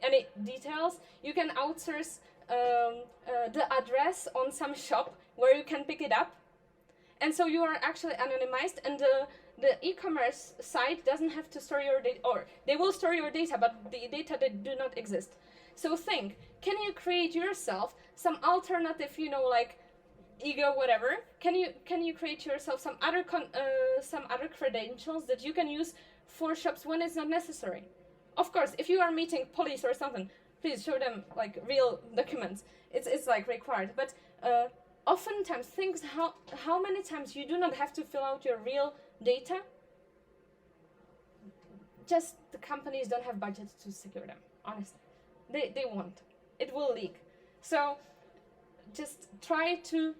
any details. You can outsource the address on some shop where you can pick it up. And so you are actually anonymized, and the e-commerce site doesn't have to store your data, or they will store your data, but the data that do not exist. So think, can you create yourself some alternative, like ego, whatever? Can you create yourself some other credentials that you can use for shops when it's not necessary? Of course, if you are meeting police or something, please show them like real documents. It's like required, but. Oftentimes, think how many times you do not have to fill out your real data. Just the companies don't have budget to secure them, honestly. They won't. It will leak. So just try to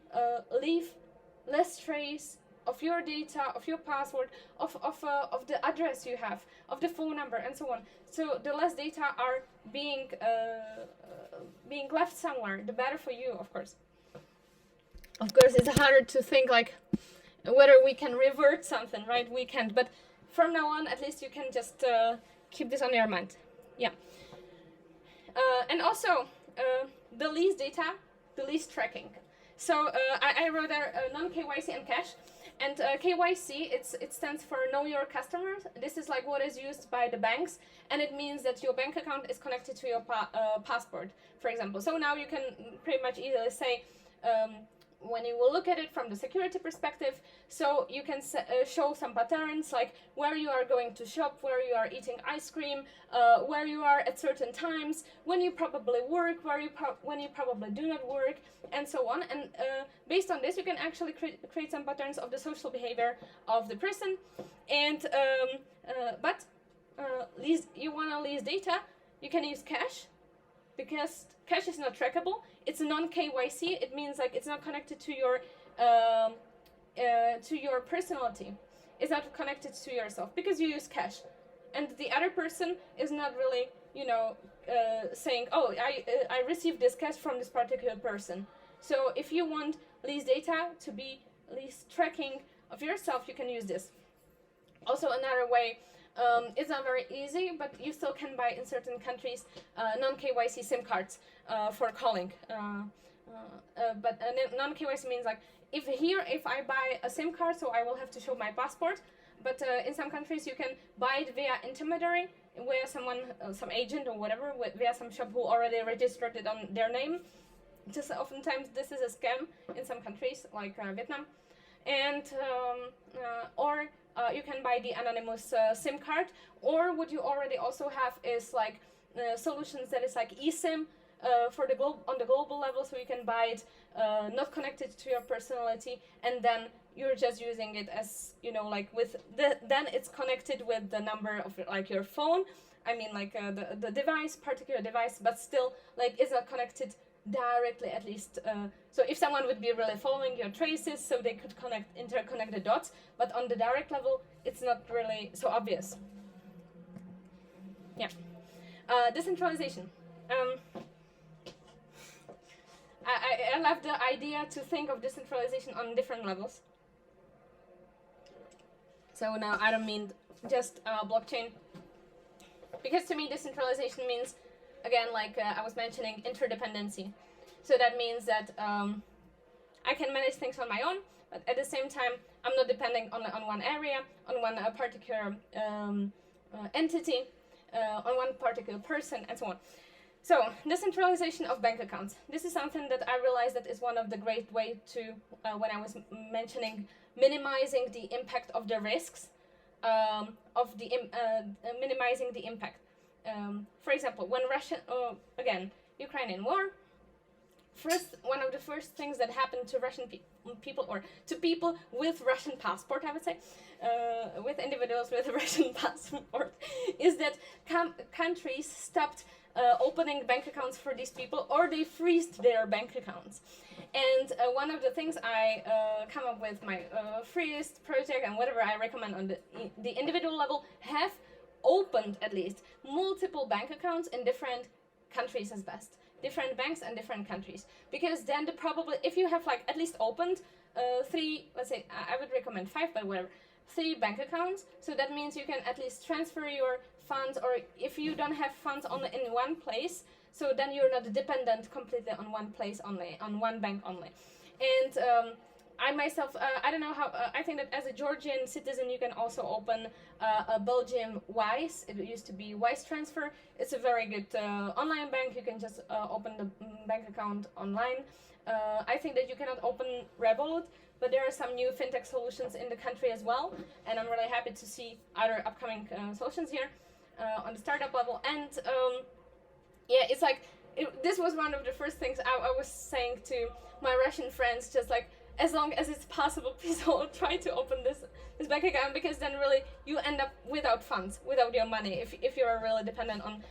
leave less trace of your data, of your password, of the address you have, of the phone number, and so on. So the less data are being left somewhere, the better for you, of course. Of course, it's harder to think like whether we can revert something, right? We can't, but from now on, at least you can just keep this on your mind. Yeah. And also, the lease data, the lease tracking. So I wrote there non-KYC and cash. And KYC, it stands for Know Your Customers. This is like what is used by the banks, and it means that your bank account is connected to your passport, for example. So now you can pretty much easily say, when you will look at it from the security perspective, so you can show some patterns like where you are going to shop, where you are eating ice cream, where you are at certain times, when you probably work, when you probably do not work, and so on. And based on this, you can actually create some patterns of the social behavior of the person. And but you want to lease data, you can use cash, because cash is not trackable. It's a non-KYC. It means like it's not connected to your personality. It's not connected to yourself because you use cash, and the other person is not really, saying, oh, I received this cash from this particular person. So if you want lease data to be lease tracking of yourself, you can use this. Also, another way. It's not very easy, but you still can buy in certain countries non-KYC SIM cards for calling. But non-KYC means like if I buy a SIM card, so I will have to show my passport. But in some countries you can buy it via intermediary, where someone, some agent or whatever, via some shop who already registered it on their name. Just oftentimes this is a scam in some countries like Vietnam, and or you can buy the anonymous SIM card, or what you already also have is like solutions that is like eSIM for the on the global level, so you can buy it not connected to your personality, and then you're just using it as like with then it's connected with the number of like your phone. I mean like the device, particular device, but still like it's not connected directly, at least. So if someone would be really following your traces, so they could interconnect the dots, but on the direct level, it's not really so obvious. Yeah. Decentralization. I love the idea to think of decentralization on different levels. So now I don't mean just blockchain, because to me decentralization means, again, like I was mentioning, interdependency. So that means that I can manage things on my own, but at the same time I'm not depending on one area, on one particular entity, on one particular person, and so on. So, decentralization of bank accounts. This is something that I realized that is one of the great ways to, when I was mentioning minimizing the impact of the risks, minimizing the impact. For example, when Ukrainian war, one of the first things that happened to Russian people, or to people with Russian passport, I would say, with individuals with a Russian passport, is that countries stopped opening bank accounts for these people, or they freezed their bank accounts. And one of the things I come up with, my freest project and whatever I recommend on the individual level, have opened at least multiple bank accounts in different countries as best. Different banks and different countries. Because then if you have like at least opened 3, let's say, I would recommend 5, but whatever, 3 bank accounts, so that means you can at least transfer your funds, or if you don't have funds in one place, so then you're not dependent completely on one place only, on one bank only. And I myself, I don't know how, I think that as a Georgian citizen you can also open a Belgium Wise. It used to be Wise Transfer. It's a very good online bank. You can just open the bank account online. I think that you cannot open Revolut, but there are some new fintech solutions in the country as well, and I'm really happy to see other upcoming solutions here on the startup level. And yeah, it's like, this was one of the first things I was saying to my Russian friends, just like, as long as it's possible, please all try to open this bank account, because then really you end up without funds, without your money, if you are really dependent on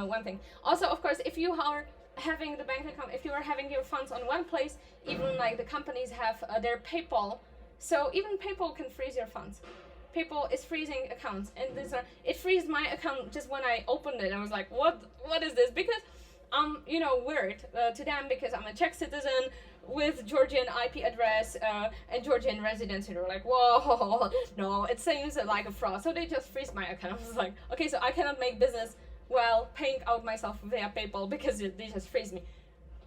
one thing. Also, of course, if you are having the bank account, if you are having your funds on one place, even like the companies have their PayPal, so even PayPal can freeze your funds. PayPal is freezing accounts, and it freezed my account just when I opened it. I was like, what is this? Because I'm, weird to them, because I'm a Czech citizen with Georgian IP address and Georgian residency. They were like, whoa, no, it seems like a fraud. So they just freeze my account. I was like, okay, so I cannot make business while paying out myself via PayPal because they just freeze me.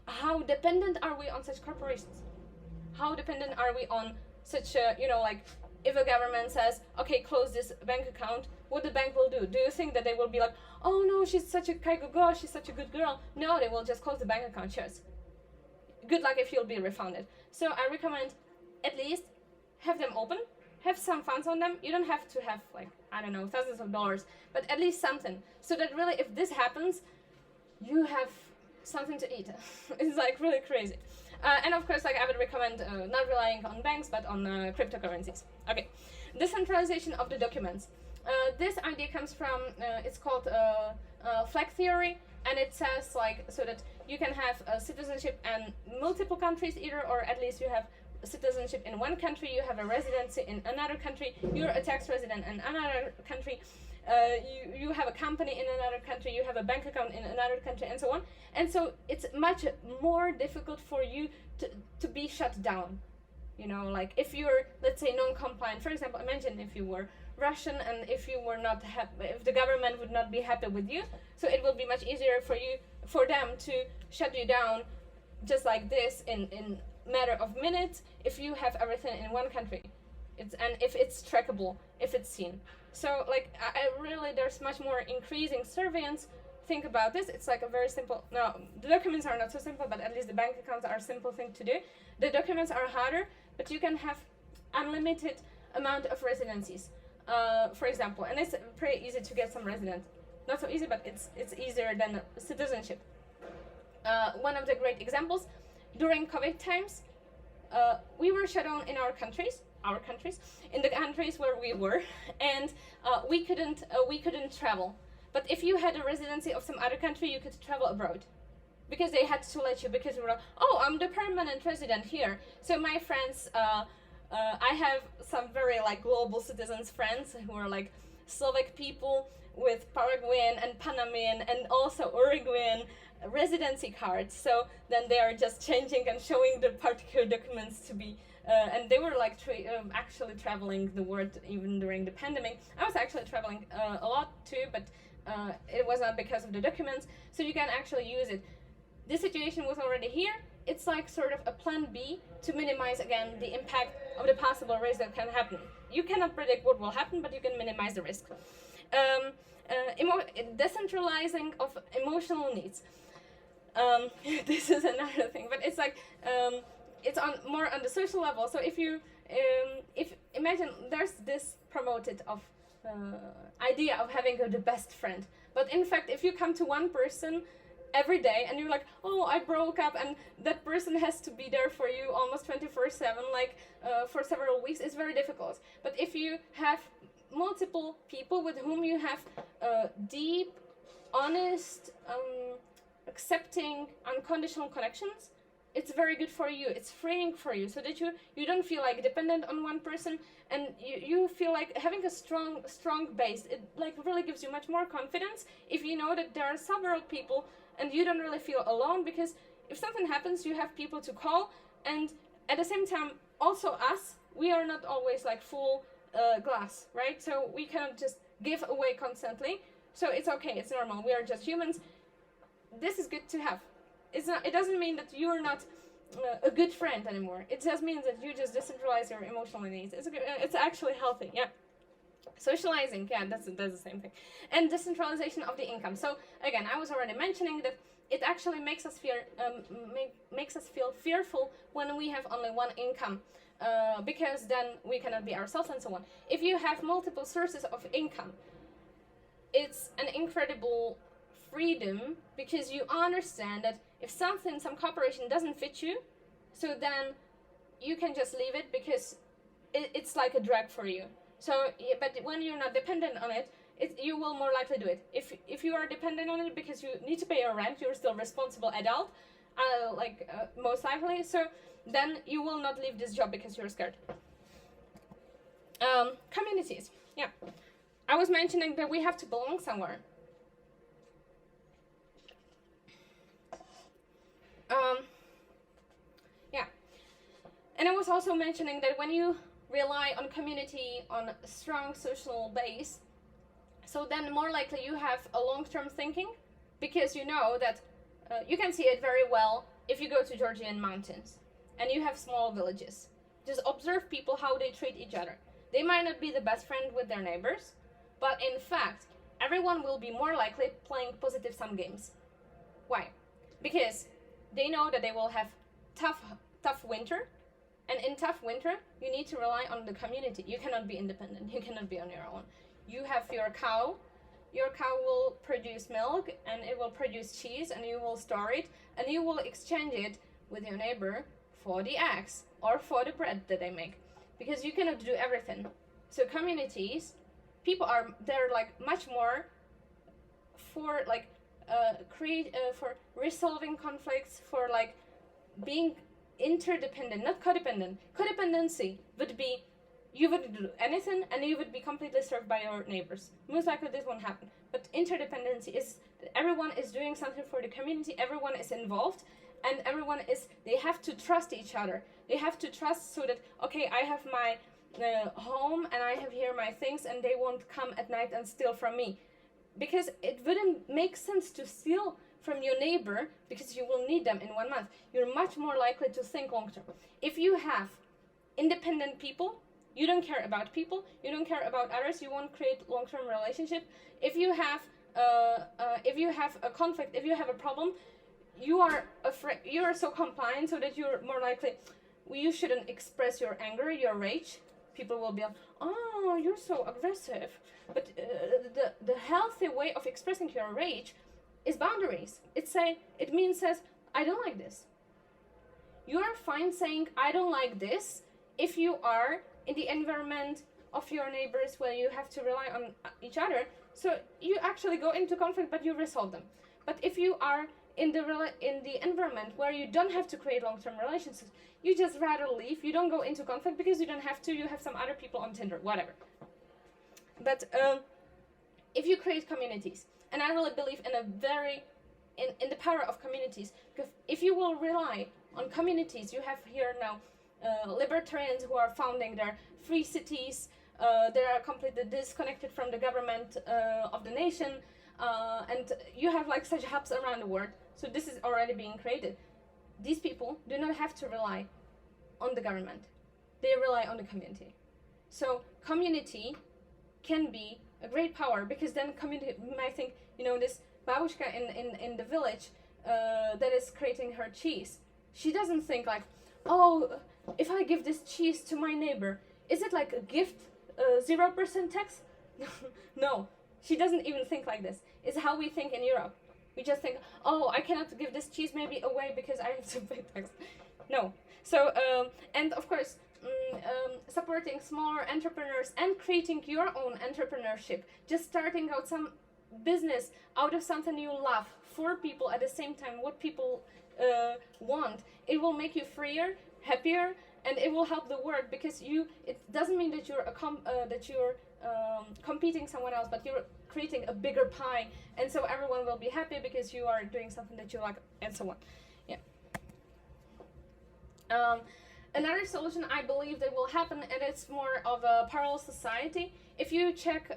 How dependent are we on such corporations? How dependent are we on such like, if a government says, okay, close this bank account, what the bank will do? Do you think that they will be like, oh no, she's such a girl, she's such a good girl? No, they will just close the bank account. Cheers. Good luck if you'll be refunded. So I recommend at least have them open, have some funds on them. You don't have to have, like, I don't know, thousands of dollars, but at least something, so that really if this happens, you have something to eat. It's like really crazy. And of course, like, I would recommend not relying on banks, but on cryptocurrencies. Okay, decentralization of the documents. This idea comes from, it's called flag theory, and it says, like, so that you can have citizenship in multiple countries either, or at least you have citizenship in one country, you have a residency in another country, you're a tax resident in another country, you have a company in another country, you have a bank account in another country, and so on. And so it's much more difficult for you to be shut down. Like, if you're, let's say, non-compliant, for example, imagine if you were Russian and if you were not happy, if the government would not be happy with you, so it will be much easier for them to shut you down just like this in matter of minutes if you have everything in one country. And if it's trackable, if it's seen. So, like, I really, there's much more increasing surveillance. Think about this. It's like a very simple, no, the documents are not so simple, but at least the bank accounts are a simple thing to do. The documents are harder, but you can have unlimited amount of residencies, for example, and it's pretty easy to get some residence. Not so easy, but it's easier than citizenship. One of the great examples, during COVID times, we were shut down in our countries, in the countries where we were, and we couldn't travel. But if you had a residency of some other country, you could travel abroad, because they had to let you, because we were like, oh, I'm the permanent resident here. So my friends, I have some very, like, global citizens friends who are like Slovak people, with Paraguayan and Panamanian and also Uruguayan residency cards. So then they are just changing and showing the particular documents to be and they were like actually traveling the world even during the pandemic. I was actually traveling a lot too, but it was not because of the documents, so you can actually use it. This situation was already here. It's like sort of a plan B to minimize again the impact of the possible risk that can happen. You cannot predict what will happen, but you can minimize the risk. Decentralizing of emotional needs. This is another thing, but it's like it's on more on the social level. So if you imagine there's this promoted of idea of having the best friend, but in fact if you come to one person every day and you're like, oh, I broke up, and that person has to be there for you almost 24/7, like for several weeks, it's very difficult. But if you have multiple people with whom you have deep, honest, accepting, unconditional connections, it's very good for you. It's freeing for you, so that you don't feel like dependent on one person, and you feel like having a strong base. It like really gives you much more confidence if you know that there are several people and you don't really feel alone, because if something happens you have people to call, and at the same time also us, we are not always like full glass, right? So we cannot just give away constantly, so it's okay, it's normal, we are just humans. This is good to have. It doesn't mean that you're not a good friend anymore. It just means that you just decentralize your emotional needs. It's actually healthy, yeah. Socializing, yeah, that's the same thing. And decentralization of the income. So again, I was already mentioning that it actually makes us feel fearful when we have only one income, because then we cannot be ourselves and so on. If you have multiple sources of income, it's an incredible freedom, because you understand that if some cooperation doesn't fit you, so then you can just leave it, because it's like a drag for you. So, but when you're not dependent on it, you will more likely do it. If you are dependent on it because you need to pay your rent, you're still responsible adult, most likely. So then you will not leave this job because you're scared. Communities, yeah. I was mentioning that we have to belong somewhere. Yeah, and I was also mentioning that when you rely on community, on a strong social base, so then more likely you have a long-term thinking, because you know that you can see it very well if you go to Georgian mountains and you have small villages. Just observe people, how they treat each other. They might not be the best friend with their neighbors, but in fact everyone will be more likely playing positive sum games. Why? Because they know that they will have tough winter, and in tough winter you need to rely on the community. You cannot be independent, you cannot be on your own. You have your cow will produce milk and it will produce cheese, and you will store it and you will exchange it with your neighbor for the eggs or for the bread that they make, because you cannot do everything. So communities, people they're like much more for like for resolving conflicts, for like being interdependent, not codependent. Codependency would be you would do anything and you would be completely served by your neighbors. Most likely this won't happen. But interdependency is that everyone is doing something for the community, everyone is involved, and they have to trust each other. They have to trust, so that, okay, I have my home and I have here my things, and they won't come at night and steal from me. Because it wouldn't make sense to steal from your neighbor, because you will need them in 1 month. You're much more likely to think long term. If you have independent people, you don't care about people, you don't care about others, you won't create long-term relationship. If you have a conflict, if you have a problem, you are afraid, you are so compliant, so that you're more likely, you shouldn't express your anger, your rage. People will be like, oh, you're so aggressive. But the healthy way of expressing your rage is boundaries. It means I don't like this. You are fine saying I don't like this if you are in the environment of your neighbors where you have to rely on each other. So you actually go into conflict, but you resolve them. But if you are in the environment where you don't have to create long-term relationships, you just rather leave. You don't go into conflict because you don't have to. You have some other people on Tinder, whatever. But if you create communities, and I really believe in in the power of communities, because if you will rely on communities, you have here now libertarians who are founding their free cities, they are completely disconnected from the government of the nation, and you have like such hubs around the world. So this is already being created. These people do not have to rely on the government. They rely on the community. So community can be a great power, because then community might think, this babushka in the village that is creating her cheese. She doesn't think like, oh, if I give this cheese to my neighbor, is it like a gift, 0% tax? No, she doesn't even think like this. It's how we think in Europe. We just think, oh, I cannot give this cheese maybe away because I have to pay tax. No. So, and of course, supporting smaller entrepreneurs and creating your own entrepreneurship, just starting out some business out of something you love for people at the same time, what people want. It will make you freer, happier, and it will help the world, because it doesn't mean that you're competing someone else, but you're creating a bigger pie, and so everyone will be happy because you are doing something that you like, and so on. Yeah. Another solution I believe that will happen, and it's more of a parallel society. If you check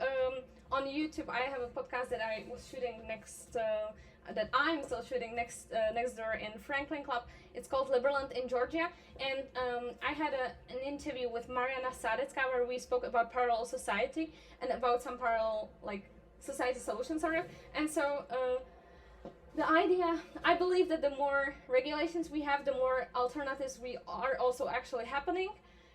on YouTube, I have a podcast that I was shooting that I'm still shooting next door in Franklin Club. It's called Liberland in Georgia, and I had an interview with Mariana Sadecka where we spoke about parallel society and about some parallel society solutions sort of. And so the idea, I believe that the more regulations we have, the more alternatives we are also actually happening.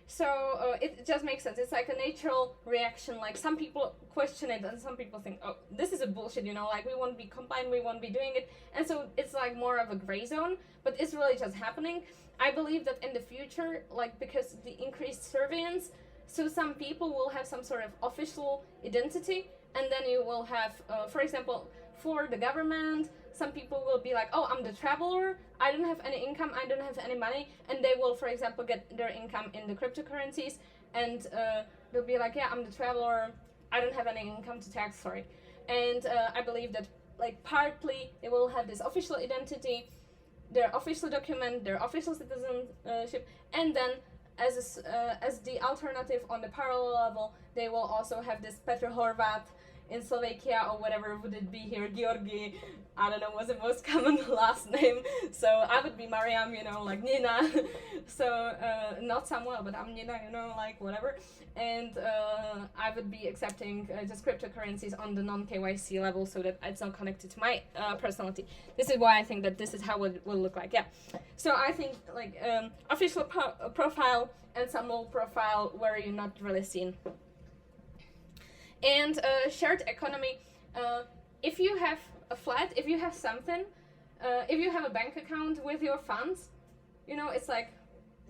So it just makes sense. It's like a natural reaction. Like some people question it, and some people think, oh, this is a bullshit, we won't be compliant, we won't be doing it. And so it's like more of a gray zone, but it's really just happening. I believe that in the future, because the increased surveillance, so some people will have some sort of official identity, and then you will have, for example, for the government, some people will be like, oh, I'm the traveler, I don't have any income, I don't have any money, and they will, for example, get their income in the cryptocurrencies, and they'll be like, yeah, I'm the traveler, I don't have any income to tax, sorry. And I believe that partly they will have this official identity, their official document, their official citizenship, and then as the alternative on the parallel level, they will also have this Petr Horvat in Slovakia, or whatever would it be here, Georgi, I don't know, was the most common last name, so I would be Mariam, like Nina, so not Samuel, but I'm Nina, whatever, and I would be accepting just cryptocurrencies on the non-KYC level, so that it's not connected to my personality. This is why I think that this is how it will look like, yeah. So I think official profile and some low profile where you're not really seen. And shared economy, if you have a flat, if you have something, if you have a bank account with your funds, it's like,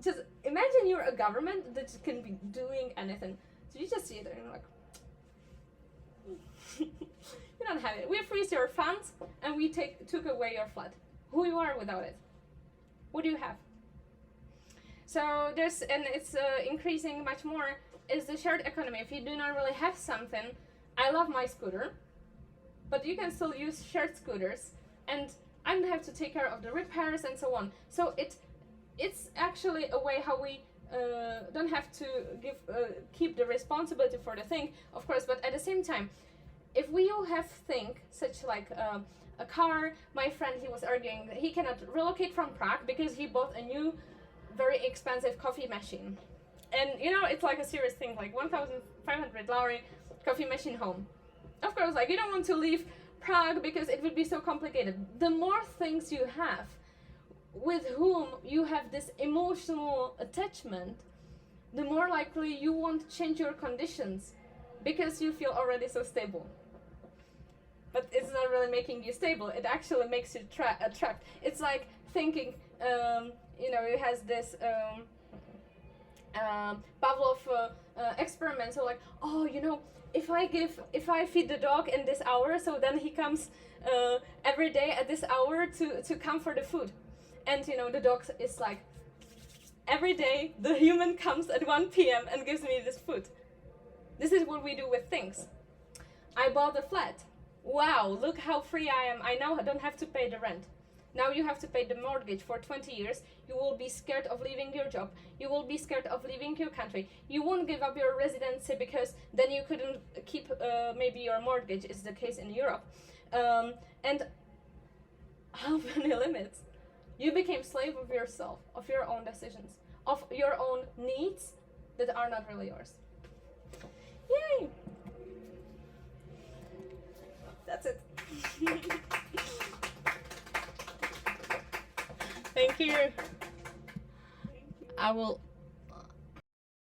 just imagine you're a government that can be doing anything. So you just see it and you're like, you don't have it. We freeze your funds and we took away your flat. Who you are without it? What do you have? So it's increasing much more, is the shared economy. If you do not really have something, I love my scooter, but you can still use shared scooters, and I don't have to take care of the repairs and so on. So it's actually a way how we don't have to keep the responsibility for the thing, of course, but at the same time, if we all have things such like a car, my friend, he was arguing that he cannot relocate from Prague because he bought a new very expensive coffee machine. And it's like a serious thing, like 1,500 lari coffee machine home. Of course, you don't want to leave Prague because it would be so complicated. The more things you have with whom you have this emotional attachment, the more likely you won't change your conditions because you feel already so stable. But it's not really making you stable, it actually makes you trapped. It's like thinking, it has this Pavlov experiment, so if I feed the dog in this hour, so then he comes every day at this hour to come for the food, and the dog is like, every day the human comes at 1 p.m. and gives me this food. This is what we do with things. I bought a flat. Wow, look how free I am. I now don't have to pay the rent. Now you have to pay the mortgage for 20 years. You will be scared of leaving your job. You will be scared of leaving your country. You won't give up your residency because then you couldn't keep maybe your mortgage, is the case in Europe. And how many limits? You became slave of yourself, of your own decisions, of your own needs that are not really yours. Yay! That's it. Thank you. I will